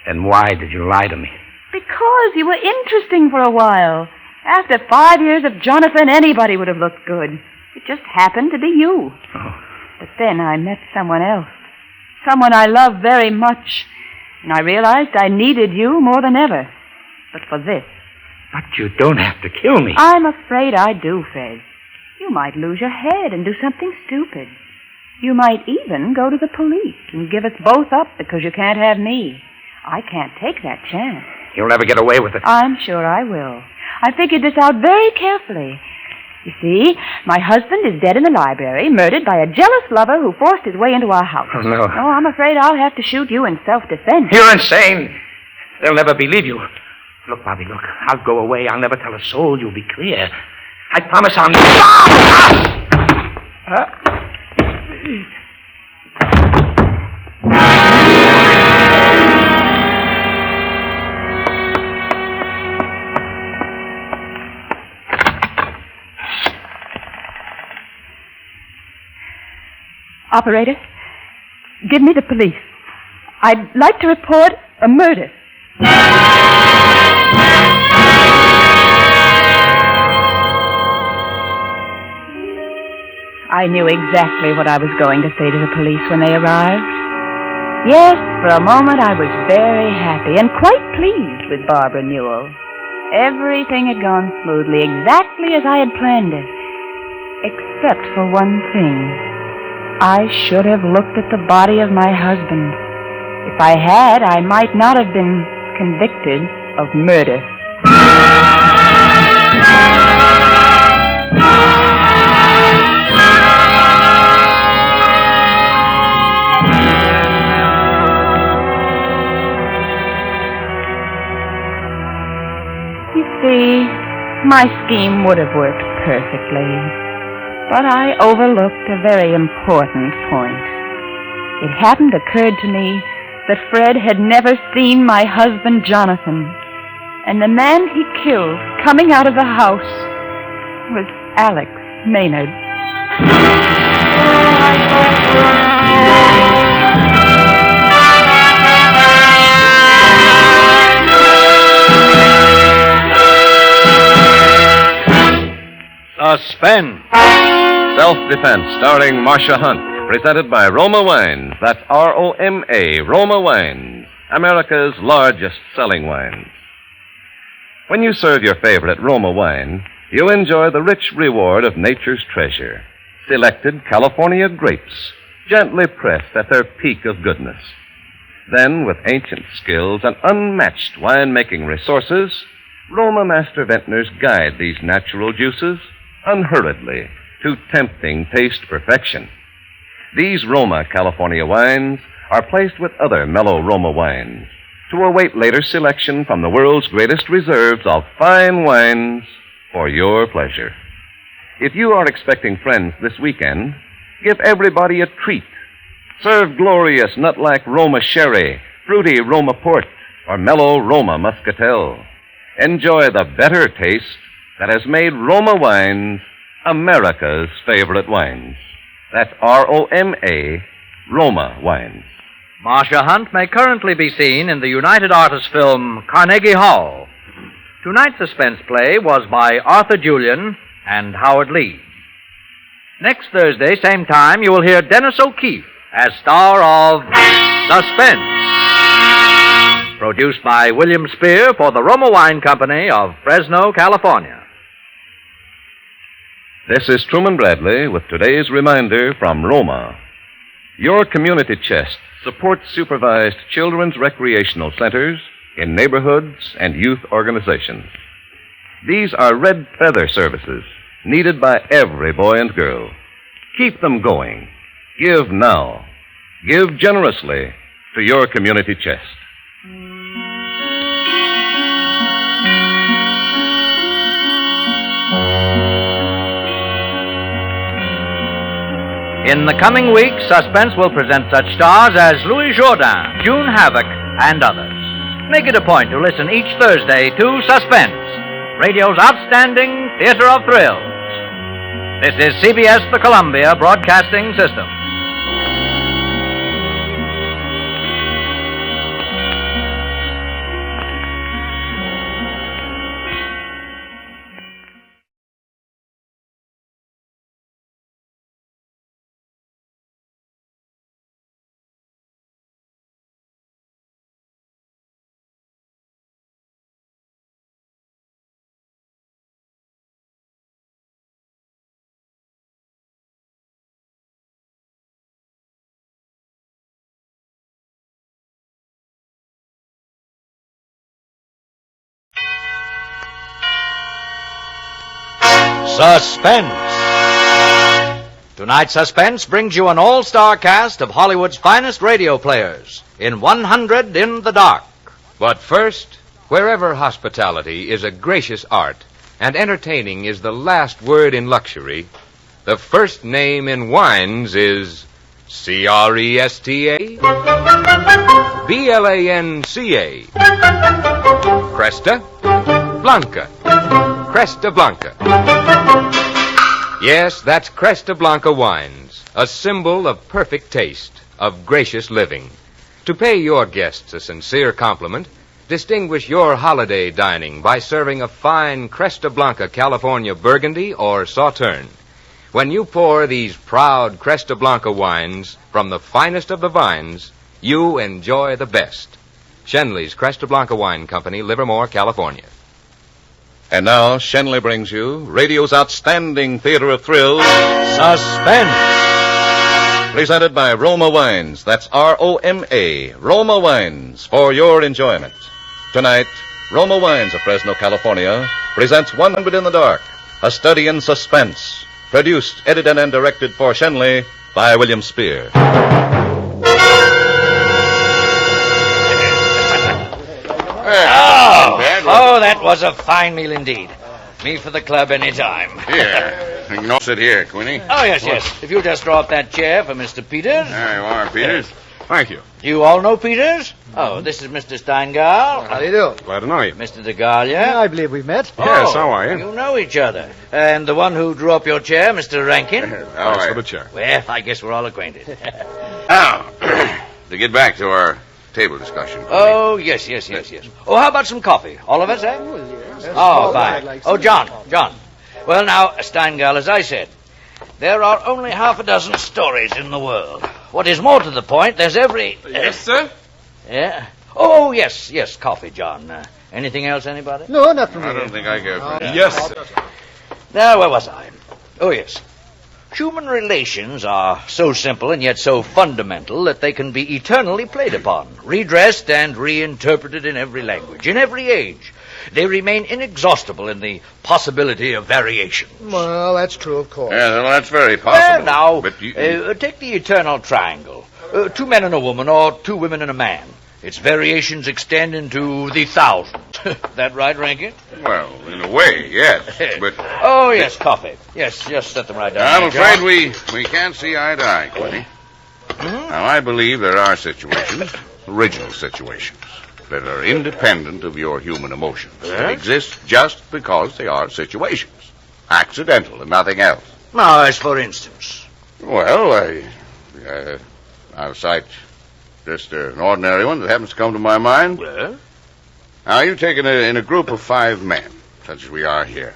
Then why did you lie to me? Because you were interesting for a while. After 5 years of Jonathan, anybody would have looked good. It just happened to be you. Oh. But then I met someone else. Someone I love very much. And I realized I needed you more than ever. But for this. But you don't have to kill me. I'm afraid I do, Fred. You might lose your head and do something stupid. You might even go to the police and give us both up because you can't have me. I can't take that chance. You'll never get away with it. I'm sure I will. I figured this out very carefully. You see, my husband is dead in the library, murdered by a jealous lover who forced his way into our house. Oh, no. Oh, I'm afraid I'll have to shoot you in self-defense. You're insane. They'll never believe you. Look, Bobby, look. I'll go away. I'll never tell a soul. You'll be clear. I promise I'll Operator, give me the police. I'd like to report a murder. I knew exactly what I was going to say to the police when they arrived. Yes, for a moment I was very happy and quite pleased with Barbara Newell. Everything had gone smoothly, exactly as I had planned it. Except for one thing. I should have looked at the body of my husband. If I had, I might not have been convicted of murder. You see, my scheme would have worked perfectly. But I overlooked a very important point. It hadn't occurred to me that Fred had never seen my husband, Jonathan. And the man he killed coming out of the house was Alex Maynard. Suspense. Self-Defense, starring Marcia Hunt. Presented by Roma Wines. That's R-O-M-A, Roma Wines. America's largest selling wines. When you serve your favorite Roma wine, you enjoy the rich reward of nature's treasure. Selected California grapes, gently pressed at their peak of goodness. Then, with ancient skills and unmatched winemaking resources, Roma master vintners guide these natural juices unhurriedly to tempting taste perfection. These Roma California wines are placed with other mellow Roma wines to await later selection from the world's greatest reserves of fine wines for your pleasure. If you are expecting friends this weekend, give everybody a treat. Serve glorious nut-like Roma sherry, fruity Roma port, or mellow Roma muscatel. Enjoy the better taste that has made Roma wines America's favorite wines. That's R-O-M-A, Roma wines. Marcia Hunt may currently be seen in the United Artists film Carnegie Hall. Tonight's suspense play was by Arthur Julian and Howard Lee. Next Thursday, same time, you will hear Dennis O'Keefe as star of Suspense. Produced by William Spear for the Roma Wine Company of Fresno, California. This is Truman Bradley with today's reminder from Roma. Your community chest supports supervised children's recreational centers in neighborhoods and youth organizations. These are red feather services needed by every boy and girl. Keep them going. Give now. Give generously to your community chest. In the coming weeks, Suspense will present such stars as Louis Jourdain, June Havoc, and others. Make it a point to listen each Thursday to Suspense, radio's outstanding theater of thrills. This is CBS, the Columbia Broadcasting System. Suspense. Tonight's Suspense brings you an all-star cast of Hollywood's finest radio players in 100 in the Dark. But first, wherever hospitality is a gracious art and entertaining is the last word in luxury, the first name in wines is Cresta, Blanca, Cresta Blanca. Cresta Blanca. Yes, that's Cresta Blanca wines, a symbol of perfect taste, of gracious living. To pay your guests a sincere compliment, distinguish your holiday dining by serving a fine Cresta Blanca California Burgundy or Sauterne. When you pour these proud Cresta Blanca wines from the finest of the vines, you enjoy the best. Shenley's Cresta Blanca Wine Company, Livermore, California. And now, Shenley brings you radio's outstanding theater of thrills, Suspense. Presented by Roma Wines. That's R-O-M-A, Roma Wines, for your enjoyment. Tonight, Roma Wines of Fresno, California, presents 100 in the Dark, a study in suspense. Produced, edited, and directed for Shenley by William Spear. Oh, that was a fine meal indeed. Me for the club any time. Here. You can all sit here, Queenie. Oh, yes. If you'll just draw up that chair for Mr. Peters. There you are, Peters. Thank you. You all know Peters? Oh, this is Mr. Steingall. How do you do? Glad to know you. Mr. DeGalia. Yeah, I believe we've met. Yes, how are you? You know each other. And the one who drew up your chair, Mr. Rankin. Thanks for the chair. Well, I guess we're all acquainted. Now, to get back to our table discussion. Oh, yes. Oh, how about some coffee? All of us, eh? Oh, fine. Oh, John. Well, now, Steingall, as I said, there are only half a dozen stories in the world. What is more to the point, there's every... Yes, sir? Yeah? Oh, yes, coffee, John. Anything else, anybody? No, not from me. I don't think I care for it. Yes, sir. Now, where was I? Oh, yes. Human relations are so simple and yet so fundamental that they can be eternally played upon, redressed and reinterpreted in every language, in every age. They remain inexhaustible in the possibility of variation. Well, that's true, of course. Yeah, well, that's very possible. Well, now, But you... take the eternal triangle. 2 men and a woman, or 2 women and a man. Its variations extend into the thousands. That right, Rankin? Well, in a way, yes. But... Oh, yes, coffee. Yes, just set them right down. I'm there, afraid John. we can't see eye to eye, Quinny. Now, I believe there are situations, original situations, that are independent of your human emotions. They exist just because they are situations. Accidental and nothing else. Now, as for instance. Well, I'll cite just an ordinary one that happens to come to my mind. Well? Now, you take in a group of 5 men, such as we are here.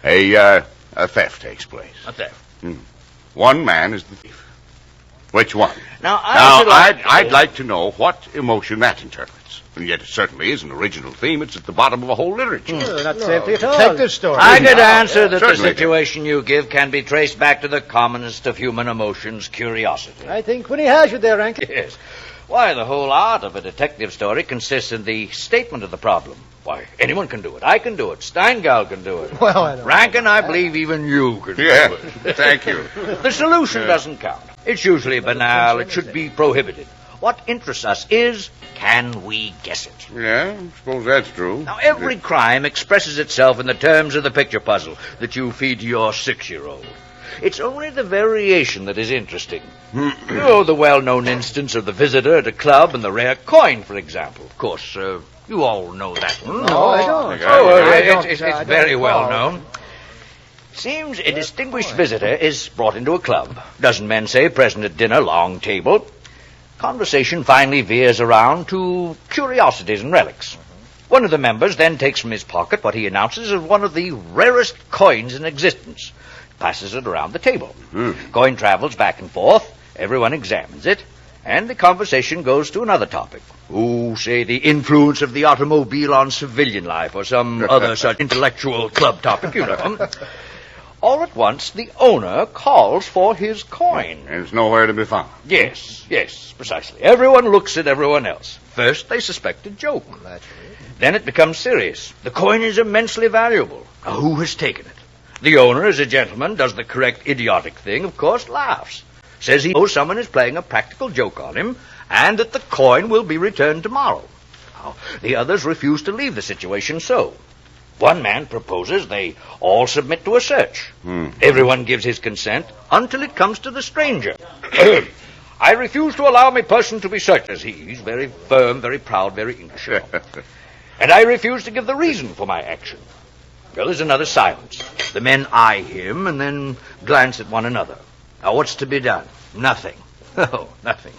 A theft takes place. A theft? One man is the thief. Which one? Now, I'd like to know what emotion that interprets. And yet it certainly is an original theme. It's at the bottom of a whole literature. Not safety at all. Detective story. I could answer that Certainly. the situation you give can be traced back to the commonest of human emotions, curiosity. I think when he has you there, Rankin. Yes. Why, the whole art of a detective story consists in the statement of the problem. Why, anyone can do it. I can do it. Steingall can do it. Well, I don't Rankin, I believe even you can do it. Thank you. The solution doesn't count. It's usually banal. It should be prohibited. What interests us is, can we guess it? Yeah, I suppose that's true. Now, every crime expresses itself in the terms of the picture puzzle that you feed to your 6-year-old. It's only the variation that is interesting. You know, the well-known instance of the visitor at a club and the rare coin, for example. Of course, you all know that one. No, I don't. It's very well known. Seems a distinguished visitor is brought into a club. Dozen men, say, present at dinner, long table. Conversation finally veers around to curiosities and relics. One of the members then takes from his pocket what he announces as one of the rarest coins in existence. Passes it around the table. Coin travels back and forth. Everyone examines it. And the conversation goes to another topic. Say, the influence of the automobile on civilian life, or some other such intellectual club topic, you know. All at once, the owner calls for his coin. And it's nowhere to be found. Yes, precisely. Everyone looks at everyone else. First, they suspect a joke. Then it becomes serious. The coin is immensely valuable. Now, who has taken it? The owner, as a gentleman, does the correct idiotic thing, of course, laughs. Says he knows someone is playing a practical joke on him, and that the coin will be returned tomorrow. Now, the others refuse to leave the situation so. One man proposes they all submit to a search. Everyone gives his consent until it comes to the stranger. I refuse to allow my person to be searched. He's very firm, very proud, very English. And I refuse to give the reason for my action. Well, there's another silence. The men eye him and then glance at one another. Now, what's to be done? Nothing. Oh, nothing.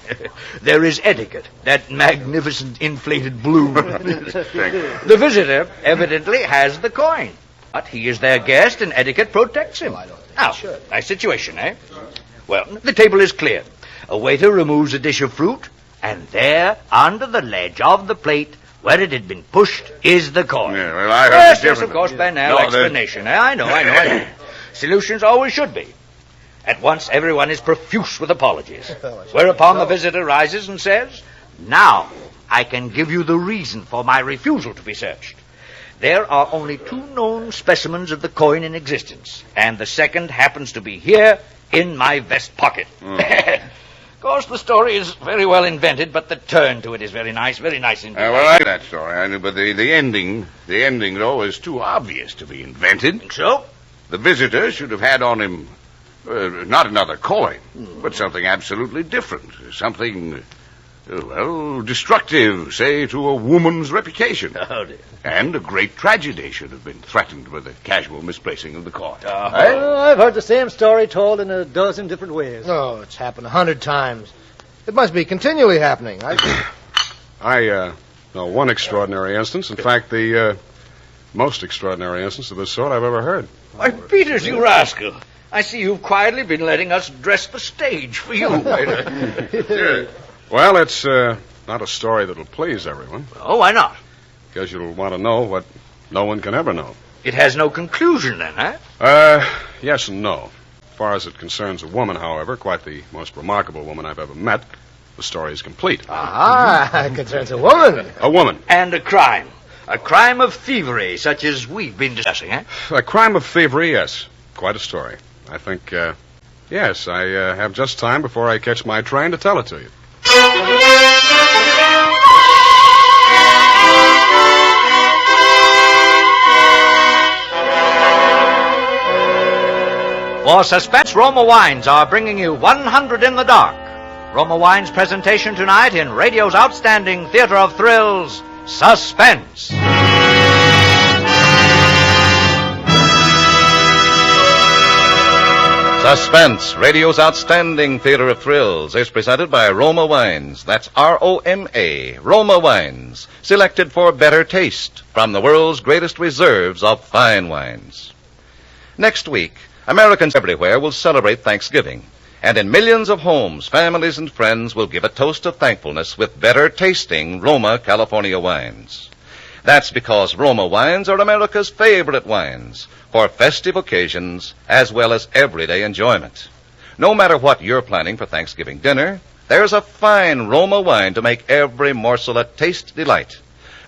There is etiquette, that magnificent inflated balloon. The visitor evidently has the coin, but he is their guest and etiquette protects him. Now, nice situation, eh? Well, the table is cleared. A waiter removes a dish of fruit, and there, under the ledge of the plate, where it had been pushed, is the coin. Yeah, well, I heard Yes, of course, banal explanation. I know. Solutions always should be. At once, everyone is profuse with apologies. Whereupon the visitor rises and says, "Now, I can give you the reason for my refusal to be searched. There are only 2 known specimens of the coin in existence, and the second happens to be here in my vest pocket." Of course, the story is very well invented, but the turn to it is very nice indeed. Well, I like that story, I know, but the ending, though, is too obvious to be invented. Think so? The visitor should have had on him not another coin, but something absolutely different. Something, destructive, say, to a woman's reputation. Oh, dear. And a great tragedy should have been threatened with a casual misplacing of the coin. I've heard the same story told in a dozen different ways. Oh, it's happened 100 times. It must be continually happening. I know one extraordinary instance. In fact, the most extraordinary instance of this sort I've ever heard. Why, Peters, you rascal. I see you've quietly been letting us dress the stage for you. Well, it's not a story that'll please everyone. Oh, why not? Because you'll want to know what no one can ever know. It has no conclusion, then, huh? Yes and no. As far as it concerns a woman, however, quite the most remarkable woman I've ever met, the story is complete. It concerns a woman. A woman. And a crime. A crime of thievery, such as we've been discussing, eh? A crime of thievery, yes. Quite a story. I think, yes, I have just time before I catch my train to tell it to you. For Suspense, Roma Wines are bringing you 100 in the Dark. Roma Wines' presentation tonight in radio's outstanding theater of thrills, Suspense. Suspense, radio's outstanding theater of thrills, is presented by Roma Wines. That's R-O-M-A, Roma Wines, selected for better taste from the world's greatest reserves of fine wines. Next week, Americans everywhere will celebrate Thanksgiving, and in millions of homes, families and friends will give a toast of thankfulness with better tasting Roma California wines. That's because Roma wines are America's favorite wines for festive occasions as well as everyday enjoyment. No matter what you're planning for Thanksgiving dinner, there's a fine Roma wine to make every morsel a taste delight.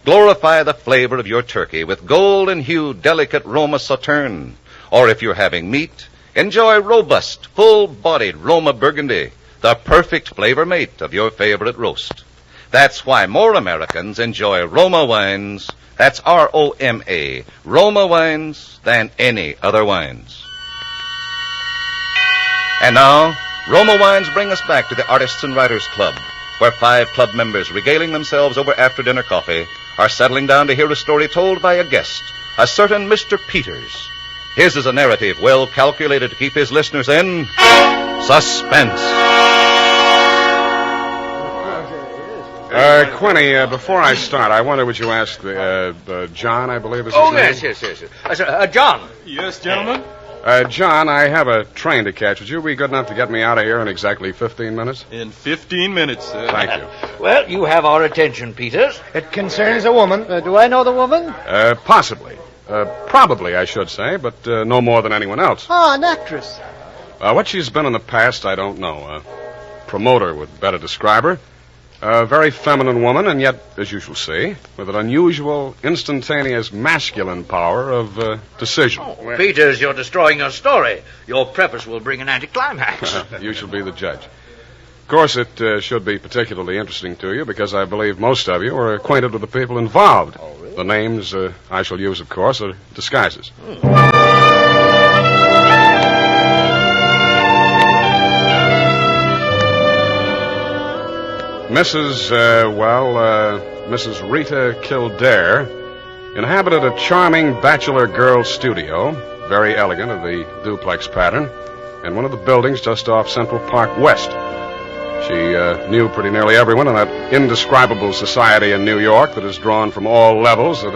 Glorify the flavor of your turkey with golden-hued, delicate Roma Sauterne. Or if you're having meat, enjoy robust, full-bodied Roma Burgundy, the perfect flavor mate of your favorite roast. That's why more Americans enjoy Roma wines, that's R-O-M-A, Roma wines, than any other wines. And now, Roma wines bring us back to the Artists and Writers Club, where 5 club members regaling themselves over after-dinner coffee are settling down to hear a story told by a guest, a certain Mr. Peters. His is a narrative well calculated to keep his listeners in suspense. Quinny, before I start, I wonder would you ask John, I believe is his Oh, name? yes. John. Yes, gentlemen? John, I have a train to catch. Would you be good enough to get me out of here in exactly 15 minutes? In 15 minutes, sir. Thank you. Well, you have our attention, Peters. It concerns a woman. Do I know the woman? Possibly. Probably, I should say, but no more than anyone else. Oh, an actress. What she's been in the past, I don't know. Promoter would better describe her. A very feminine woman, and yet, as you shall see, with an unusual, instantaneous masculine power of decision. Oh, Peters, you're destroying your story. Your preface will bring an anticlimax. You shall be the judge. course, it should be particularly interesting to you because I believe most of you are acquainted with the people involved. Oh, really? The names I shall use, of course, are disguises. Mrs. Rita Kildare inhabited a charming bachelor girl studio, very elegant of the duplex pattern, in one of the buildings just off Central Park West. She knew pretty nearly everyone in that indescribable society in New York that is drawn from all levels, that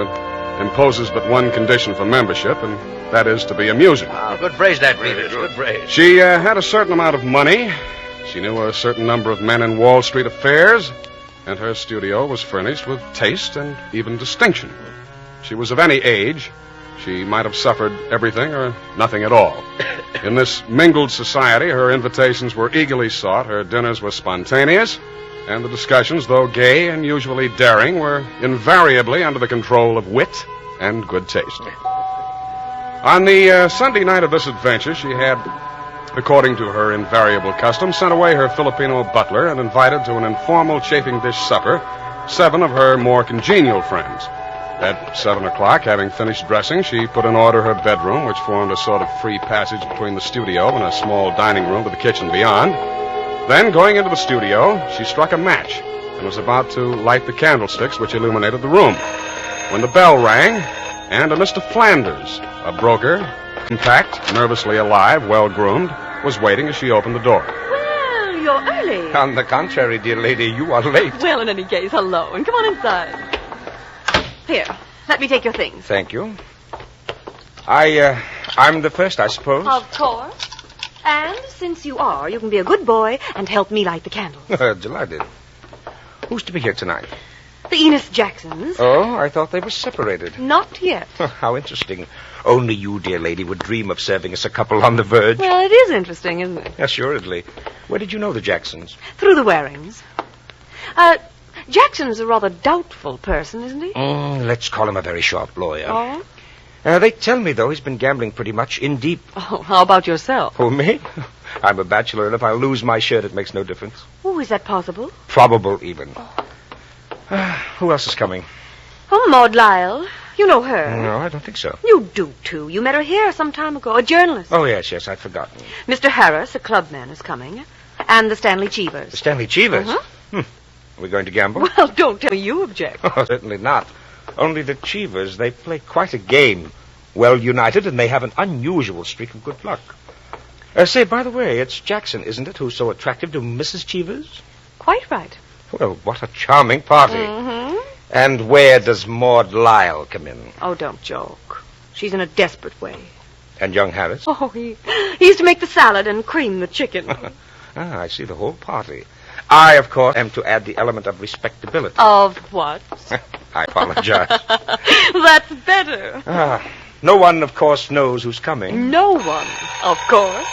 imposes but one condition for membership, and that is to be amusing. Oh, good phrase, that, Rita. Good phrase. She had a certain amount of money. She knew a certain number of men in Wall Street affairs, and her studio was furnished with taste and even distinction. She was of any age. She might have suffered everything or nothing at all. In this mingled society, her invitations were eagerly sought, her dinners were spontaneous, and the discussions, though gay and usually daring, were invariably under the control of wit and good taste. On the Sunday night of this adventure, she had, according to her invariable custom, sent away her Filipino butler and invited to an informal chafing dish supper 7 of her more congenial friends. At 7 o'clock, having finished dressing, she put in order her bedroom, which formed a sort of free passage between the studio and a small dining room with the kitchen beyond. Then, going into the studio, she struck a match and was about to light the candlesticks which illuminated the room, when the bell rang, and a Mr. Flanders, a broker, compact, nervously alive, well-groomed, was waiting as she opened the door. Well, you're early. On the contrary, dear lady, you are late. Well, in any case, hello, and come on inside. Here, let me take your things. Thank you. I'm the first, I suppose. Of course. And since you are, you can be a good boy and help me light the candles. Delighted. Who's to be here tonight? The Enos Jacksons. Oh, I thought they were separated. Not yet. How interesting. Only you, dear lady, would dream of serving us a couple on the verge. Well, it is interesting, isn't it? Assuredly. Where did you know the Jacksons? Through the Warings. Jackson's a rather doubtful person, isn't he? Let's call him a very sharp lawyer. Oh? They tell me, though, he's been gambling pretty much in deep. Oh, how about yourself? Who, me? I'm a bachelor, and if I lose my shirt, it makes no difference. Oh, is that possible? Probable, even. Who else is coming? Oh, Maud Lyle. You know her. No, I don't think so. You do, too. You met her here some time ago. A journalist. Oh, yes, I'd forgotten. Mr. Harris, a clubman, is coming. And the Stanley Cheevers. The Stanley Cheevers? Uh-huh. Are we going to gamble? Well, don't tell me you object. Oh, certainly not. Only the Cheevers, they play quite a game. Well united, and they have an unusual streak of good luck. Say, by the way, it's Jackson, isn't it, who's so attractive to Mrs. Cheevers? Quite right. Well, what a charming party. Mm-hmm. And where does Maud Lyle come in? Oh, don't joke. She's in a desperate way. And young Harris? Oh, he's to make the salad and cream the chicken. I see the whole party. I, of course, am to add the element of respectability. Of what? I apologize. That's better. No one, of course, knows who's coming. No one, of course.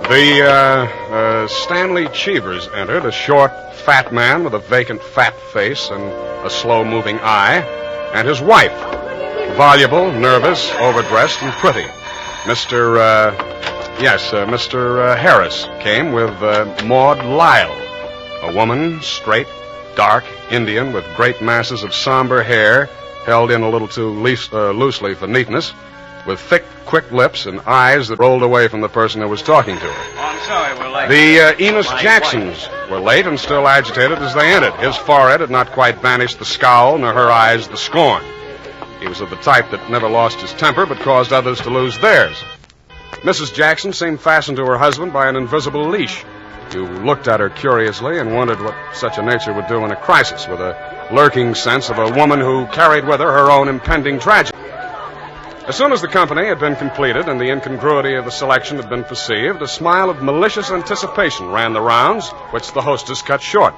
The Stanley Cheevers entered, a short, fat man with a vacant, fat face and a slow-moving eye, and his wife, voluble, nervous, overdressed, and pretty. Mr. Harris came with Maud Lyle, a woman, straight, dark, Indian, with great masses of somber hair, held in a little too loosely for neatness, with thick, quick lips and eyes that rolled away from the person who was talking to her. I'm sorry, we're late. The Enos Jacksons were late and still agitated as they entered. His forehead had not quite banished the scowl, nor her eyes the scorn. He was of the type that never lost his temper, but caused others to lose theirs. Mrs. Jackson seemed fastened to her husband by an invisible leash. You looked at her curiously and wondered what such a nature would do in a crisis, with a lurking sense of a woman who carried with her own impending tragedy. As soon as the company had been completed and the incongruity of the selection had been perceived, a smile of malicious anticipation ran the rounds, which the hostess cut short.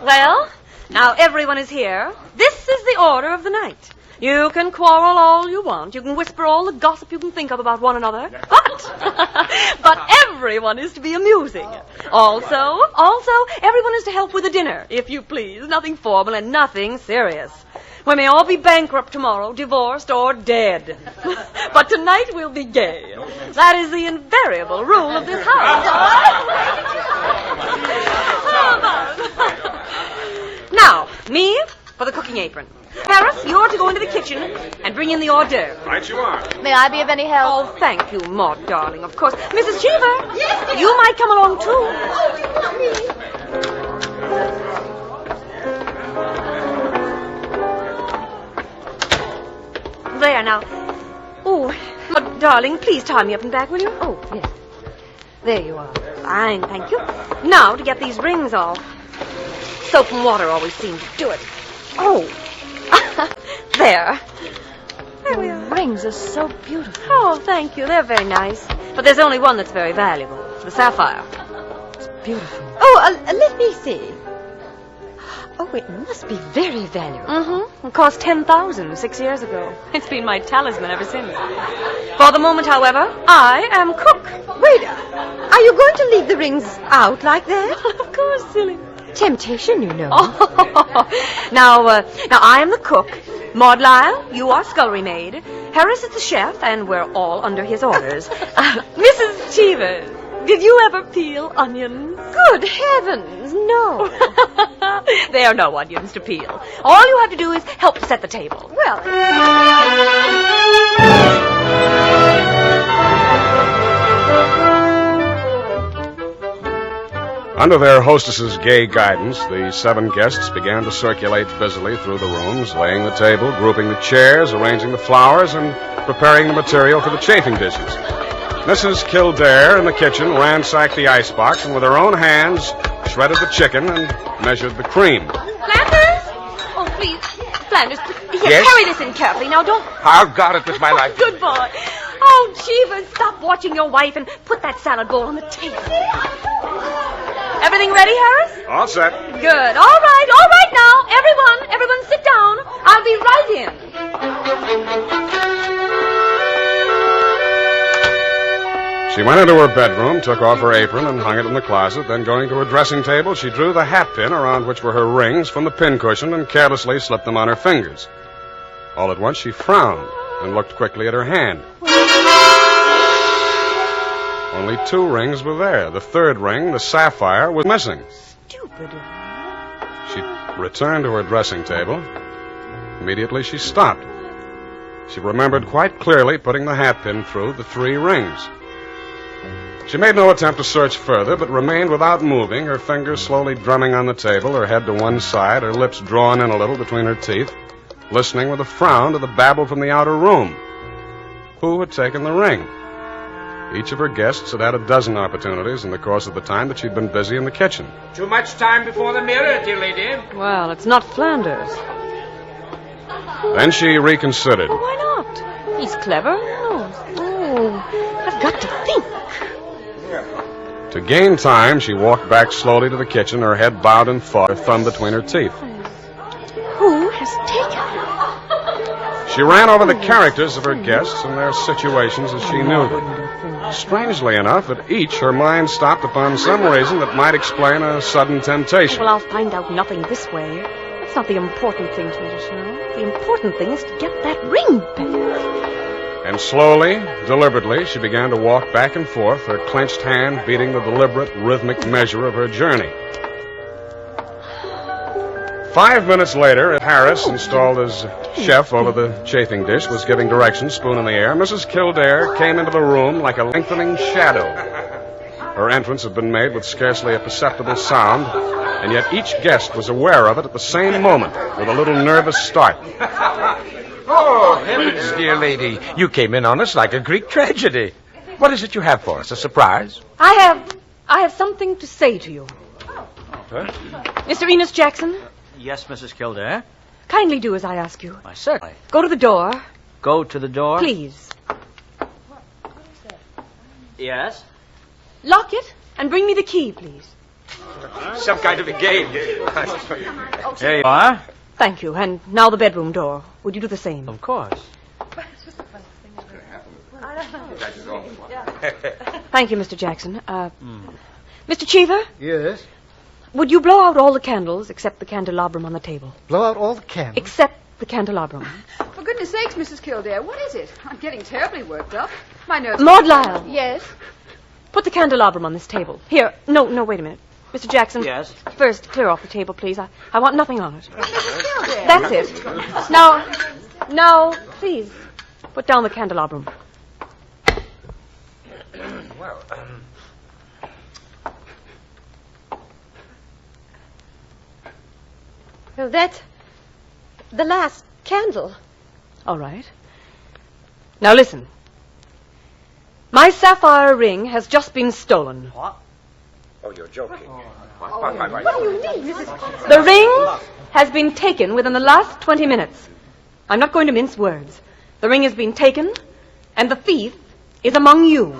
Well, now everyone is here. This is the order of the night. You can quarrel all you want. You can whisper all the gossip you can think of about one another. But everyone is to be amusing. Also, everyone is to help with the dinner, if you please. Nothing formal and nothing serious. We may all be bankrupt tomorrow, divorced, or dead. But tonight we'll be gay. That is the invariable rule of this house. Now, me for the cooking apron. Harris, you're to go into the kitchen and bring in the hors d'oeuvre. Right you are. May I be of any help? Oh, thank you, Maud, darling, of course. Mrs. Cheever, you might come along, too. There, now. Oh, Maud, darling, please tie me up and back, will you? Oh, yes. There you are. Fine, thank you. Now, to get these rings off. Soap and water always seem to do it. Oh. There. There we are. Rings are so beautiful. Oh, thank you. They're very nice. But there's only one that's very valuable. The sapphire. It's beautiful. Oh, let me see. Oh, it must be very valuable. Mm-hmm. It cost $10,000 6 years ago. It's been my talisman ever since. For the moment, however, I am cook. Wait, are you going to leave the rings out like that? Of course, silly. Temptation, you know. Oh. Now I am the cook. Maud Lyle, you are scullery maid. Harris is the chef, and we're all under his orders. Mrs. Cheever, did you ever peel onions? Good heavens, no. There are no onions to peel. All you have to do is help set the table. Well... Under their hostess's gay guidance, the 7 guests began to circulate busily through the rooms, laying the table, grouping the chairs, arranging the flowers, and preparing the material for the chafing dishes. Mrs. Kildare in the kitchen ransacked the icebox and with her own hands shredded the chicken and measured the cream. Flanders? Oh, please. Flanders, here, Yes? carry this in carefully. Now, don't... I've got it with my life. Good boy. Oh, Cheever, stop watching your wife and put that salad bowl on the table. Everything ready, Harris? All set. Good. All right now. Everyone sit down. I'll be right in. She went into her bedroom, took off her apron, and hung it in the closet. Then, going to her dressing table, she drew the hat pin around which were her rings from the pincushion and carelessly slipped them on her fingers. All at once, she frowned and looked quickly at her hand. Only 2 rings were there. The 3rd ring, the sapphire, was missing. Stupid. She returned to her dressing table. Immediately, she stopped. She remembered quite clearly putting the hat pin through the 3 rings. She made no attempt to search further, but remained without moving, her fingers slowly drumming on the table, her head to one side, her lips drawn in a little between her teeth, listening with a frown to the babble from the outer room. Who had taken the ring? Each of her guests had had a dozen opportunities in the course of the time that she'd been busy in the kitchen. Too much time before the mirror, dear lady. Well, it's not Flanders. Then she reconsidered. Well, why not? He's clever. Oh, I've got to think. To gain time, she walked back slowly to the kitchen, her head bowed in thought, her thumb between her teeth. Who has taken it? She ran over the characters of her guests and their situations as she knew them. Strangely enough, at each her mind stopped upon some reason that might explain a sudden temptation. Well, I'll find out nothing this way. That's not the important thing to me just now. The important thing is to get that ring back. And slowly, deliberately, she began to walk back and forth, her clenched hand beating the deliberate, rhythmic measure of her journey. 5 minutes later, Harris, installed as chef over the chafing dish, was giving directions, spoon in the air. Mrs. Kildare came into the room like a lengthening shadow. Her entrance had been made with scarcely a perceptible sound, and yet each guest was aware of it at the same moment, with a little nervous start. Oh, heavens, dear lady. You came in on us like a Greek tragedy. What is it you have for us? A surprise? I have something to say to you. Mr. Enos Jackson, Yes, Mrs. Kildare. kindly do as I ask you. Why, certainly. Go to the door. Go to the door. Please. Yes? Lock it and bring me the key, please. Some kind of a game. Here you are. Thank you. And now the bedroom door. Would you do the same? Of course. Thank you, Mr. Jackson. Mr. Cheever? Yes? Would you blow out all the candles except the candelabrum on the table? Blow out all the candles? Except the candelabrum. For goodness sakes, Mrs. Kildare, what is it? I'm getting terribly worked up. My nerves... Maud Lyle. Yes? Put the candelabrum on this table. Here. No, wait a minute. Mr. Jackson. Yes? First, clear off the table, please. I want nothing on it. Mrs. Kildare. That's it. Now, please, put down the candelabrum. Well, Well, that's the last candle. All right. Now listen. My sapphire ring has just been stolen. What? Oh, you're joking. What do you mean, Mrs. The ring has been taken within the last 20 minutes. I'm not going to mince words. The ring has been taken, and the thief is among you.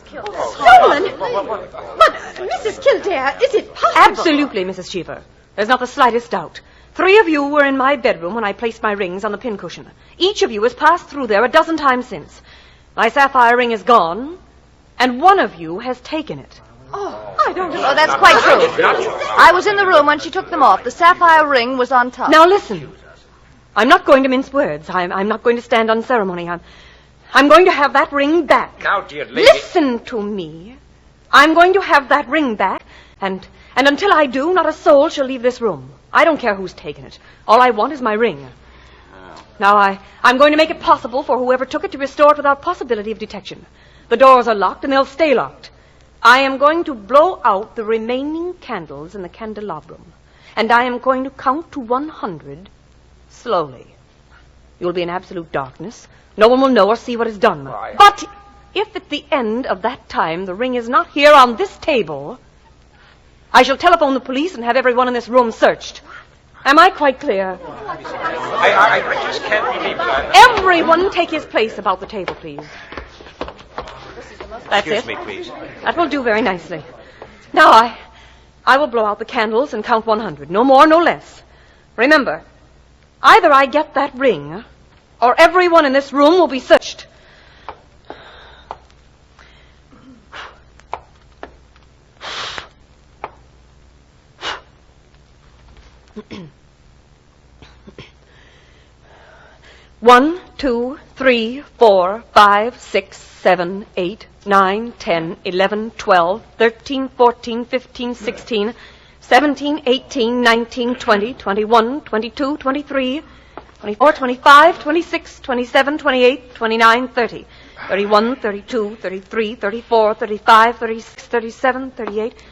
Stolen? But, Mrs. Kildare, is it possible? Absolutely, Mrs. Cheever. There's not the slightest doubt. 3 of you were in my bedroom when I placed my rings on the pincushion. Each of you has passed through there a dozen times since. My sapphire ring is gone, and one of you has taken it. Oh, I don't know. Oh, that's quite true. I was in the room when she took them off. The sapphire ring was on top. Now listen. I'm not going to mince words. I'm not going to stand on ceremony. I'm going to have that ring back. Now, dear lady... Listen to me. I'm going to have that ring back, and until I do, not a soul shall leave this room. I don't care who's taken it. All I want is my ring. Now, I'm going to make it possible for whoever took it to restore it without possibility of detection. The doors are locked, and they'll stay locked. I am going to blow out the remaining candles in the candelabrum, and I am going to count to 100 slowly. You'll be in absolute darkness. No one will know or see what is done. But if at the end of that time the ring is not here on this table, I shall telephone the police and have everyone in this room searched. Am I quite clear? I just can't believe that. Everyone take his place about the table, please. That's Excuse it. me, please. That will do very nicely. Now, I will blow out the candles and count 100. No more, no less. Remember, either I get that ring, or everyone in this room will be searched. One, 2, 3, 4, 5, 6, 7, 8, 9, 10, 11, 12, 13, 14, 15, 16, 17, 18, 19, 20, 21, 22, 23, 24, 25, 26, 27, 28, 29, 30, 31, 32, 33, 34, 35, 36, 37, 38,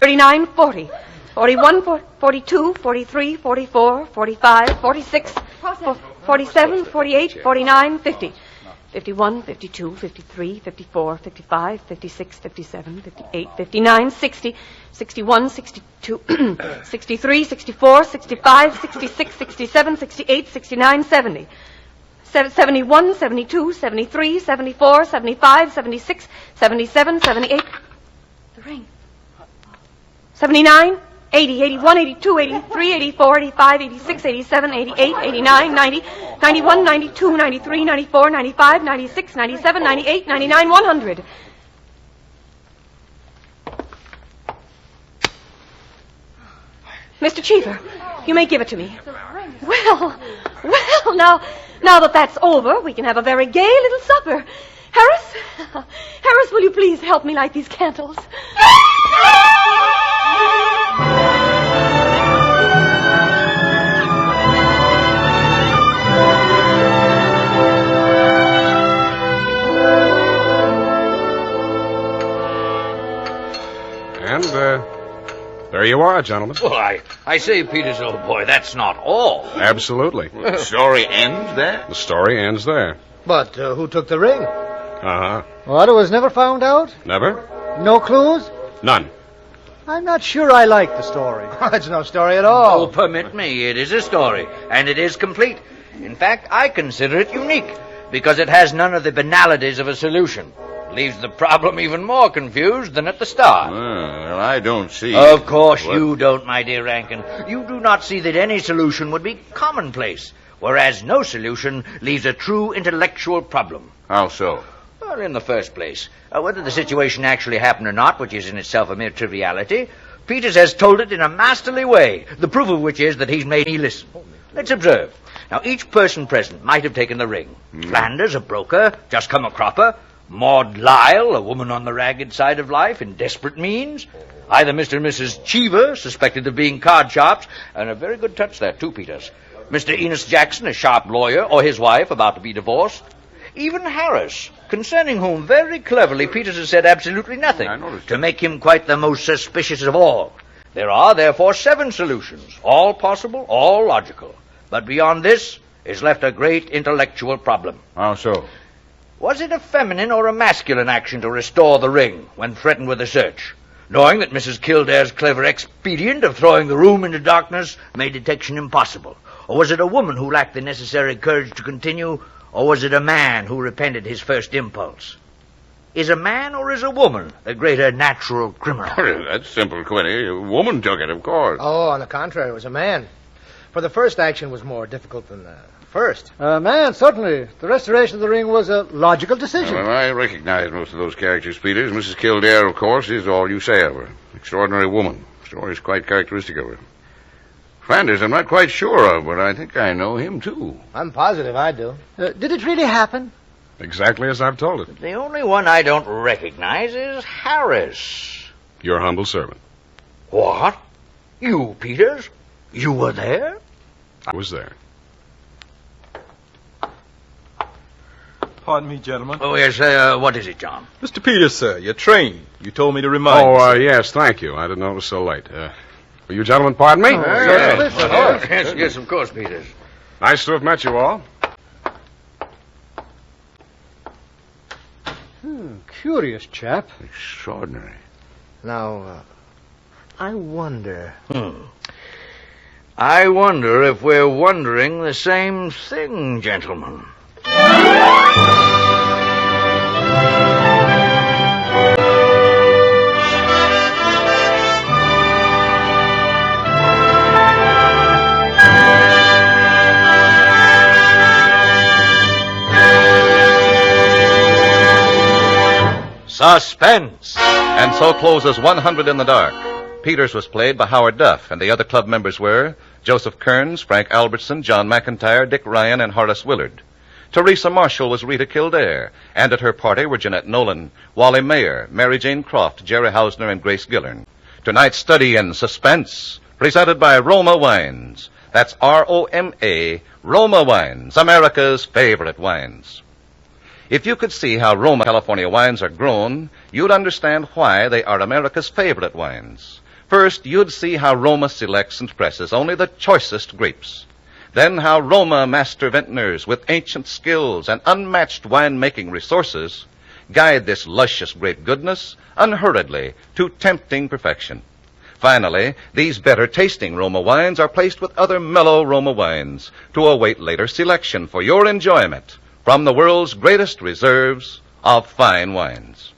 39, 40, 41, 42, 43, 44, 45, 46, 47, 48, 49, 50. 51, 52, 53, 54, 55, 56, 57, 58, 59, 60, 61, 62, 63, 64, 65, 66, 67, 68, 69, 70. 71, 72, 73, 74, 75, 76, 77, 78. The ring. 79, 80, 81, 82, 83, 84, 85, 86, 87, 88, 89, 90, 91, 92, 93, 94, 95, 96, 97, 98, 99, 100. Mr. Cheever, you may give it to me. Well, now that that's over, we can have a very gay little supper. Harris, will you please help me light these candles? And, there you are, gentlemen. Well, I say, Peters, old boy, that's not all. Absolutely. The story ends there? The story ends there. But who took the ring? Uh-huh. What, it was never found out? Never? No clues? None. I'm not sure I like the story. It's no story at all. Oh, permit me, it is a story, and it is complete. In fact, I consider it unique, because it has none of the banalities of a solution. Leaves the problem even more confused than at the start. Well, I don't see... Of course you don't, my dear Rankin. You do not see that any solution would be commonplace, whereas no solution leaves a true intellectual problem. How so? Well, in the first place, whether the situation actually happened or not, which is in itself a mere triviality, Peters has told it in a masterly way, the proof of which is that he's made me listen. Let's observe. Now, each person present might have taken the ring. Flanders, a broker, just come a cropper. Maud Lyle, a woman on the ragged side of life, in desperate means. Either Mr. and Mrs. Cheever, suspected of being card sharps, and a very good touch there, too, Peters. Mr. Enos Jackson, a sharp lawyer, or his wife, about to be divorced. Even Harris, concerning whom very cleverly Peters has said absolutely nothing, to make him quite the most suspicious of all. There are, therefore, 7 solutions, all possible, all logical. But beyond this is left a great intellectual problem. How so? Was it a feminine or a masculine action to restore the ring when threatened with a search, knowing that Mrs. Kildare's clever expedient of throwing the room into darkness made detection impossible? Or was it a woman who lacked the necessary courage to continue, or was it a man who repented his first impulse? Is a man or is a woman the greater natural criminal? That's simple, Quinny. A woman took it, of course. Oh, on the contrary, it was a man. For the first action was more difficult than the first. Man, certainly. The restoration of the ring was a logical decision. Well, I recognize most of those characters, Peters. Mrs. Kildare, of course, is all you say of her. Extraordinary woman. Story is quite characteristic of her. Flanders, I'm not quite sure of, but I think I know him, too. I'm positive I do. Did it really happen? Exactly as I've told it. The only one I don't recognize is Harris. Your humble servant. What? You, Peters? You were there? I was there. Pardon me, gentlemen. Oh, yes, what is it, John? Mr. Peters, sir, your train. You told me to remind you. Oh, yes, thank you. I didn't know it was so late. Will you gentlemen pardon me? Yes, of course, Peters. Nice to have met you all. Curious chap. Extraordinary. Now, I wonder... I wonder if we're wondering the same thing, gentlemen. Suspense! And so closes 100 in the Dark. Peters was played by Howard Duff, and the other club members were Joseph Kearns, Frank Albertson, John McIntyre, Dick Ryan, and Horace Willard. Teresa Marshall was Rita Kildare, and at her party were Jeanette Nolan, Wally Mayer, Mary Jane Croft, Jerry Hausner, and Grace Gillern. Tonight's study in suspense, presented by Roma Wines. That's R-O-M-A, Roma Wines, America's favorite wines. If you could see how Roma California wines are grown, you'd understand why they are America's favorite wines. First, you'd see how Roma selects and presses only the choicest grapes. Then how Roma master vintners with ancient skills and unmatched wine-making resources guide this luscious grape goodness unhurriedly to tempting perfection. Finally, these better-tasting Roma wines are placed with other mellow Roma wines to await later selection for your enjoyment from the world's greatest reserves of fine wines.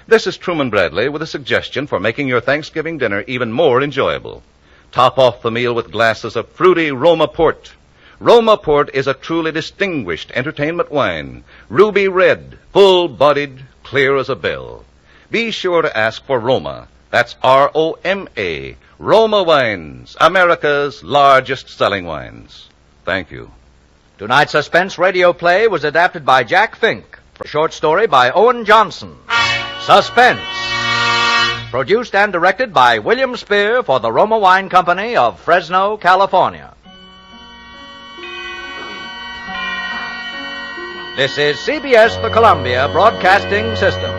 This is Truman Bradley with a suggestion for making your Thanksgiving dinner even more enjoyable. Top off the meal with glasses of fruity Roma Port. Roma Port is a truly distinguished entertainment wine, ruby red, full-bodied, clear as a bell. Be sure to ask for Roma. That's R-O-M-A, Roma Wines, America's largest selling wines. Thank you. Tonight's suspense radio play was adapted by Jack Fink for a short story by Owen Johnson. Suspense. Produced and directed by William Spear for the Roma Wine Company of Fresno, California. This is CBS, the Columbia Broadcasting System.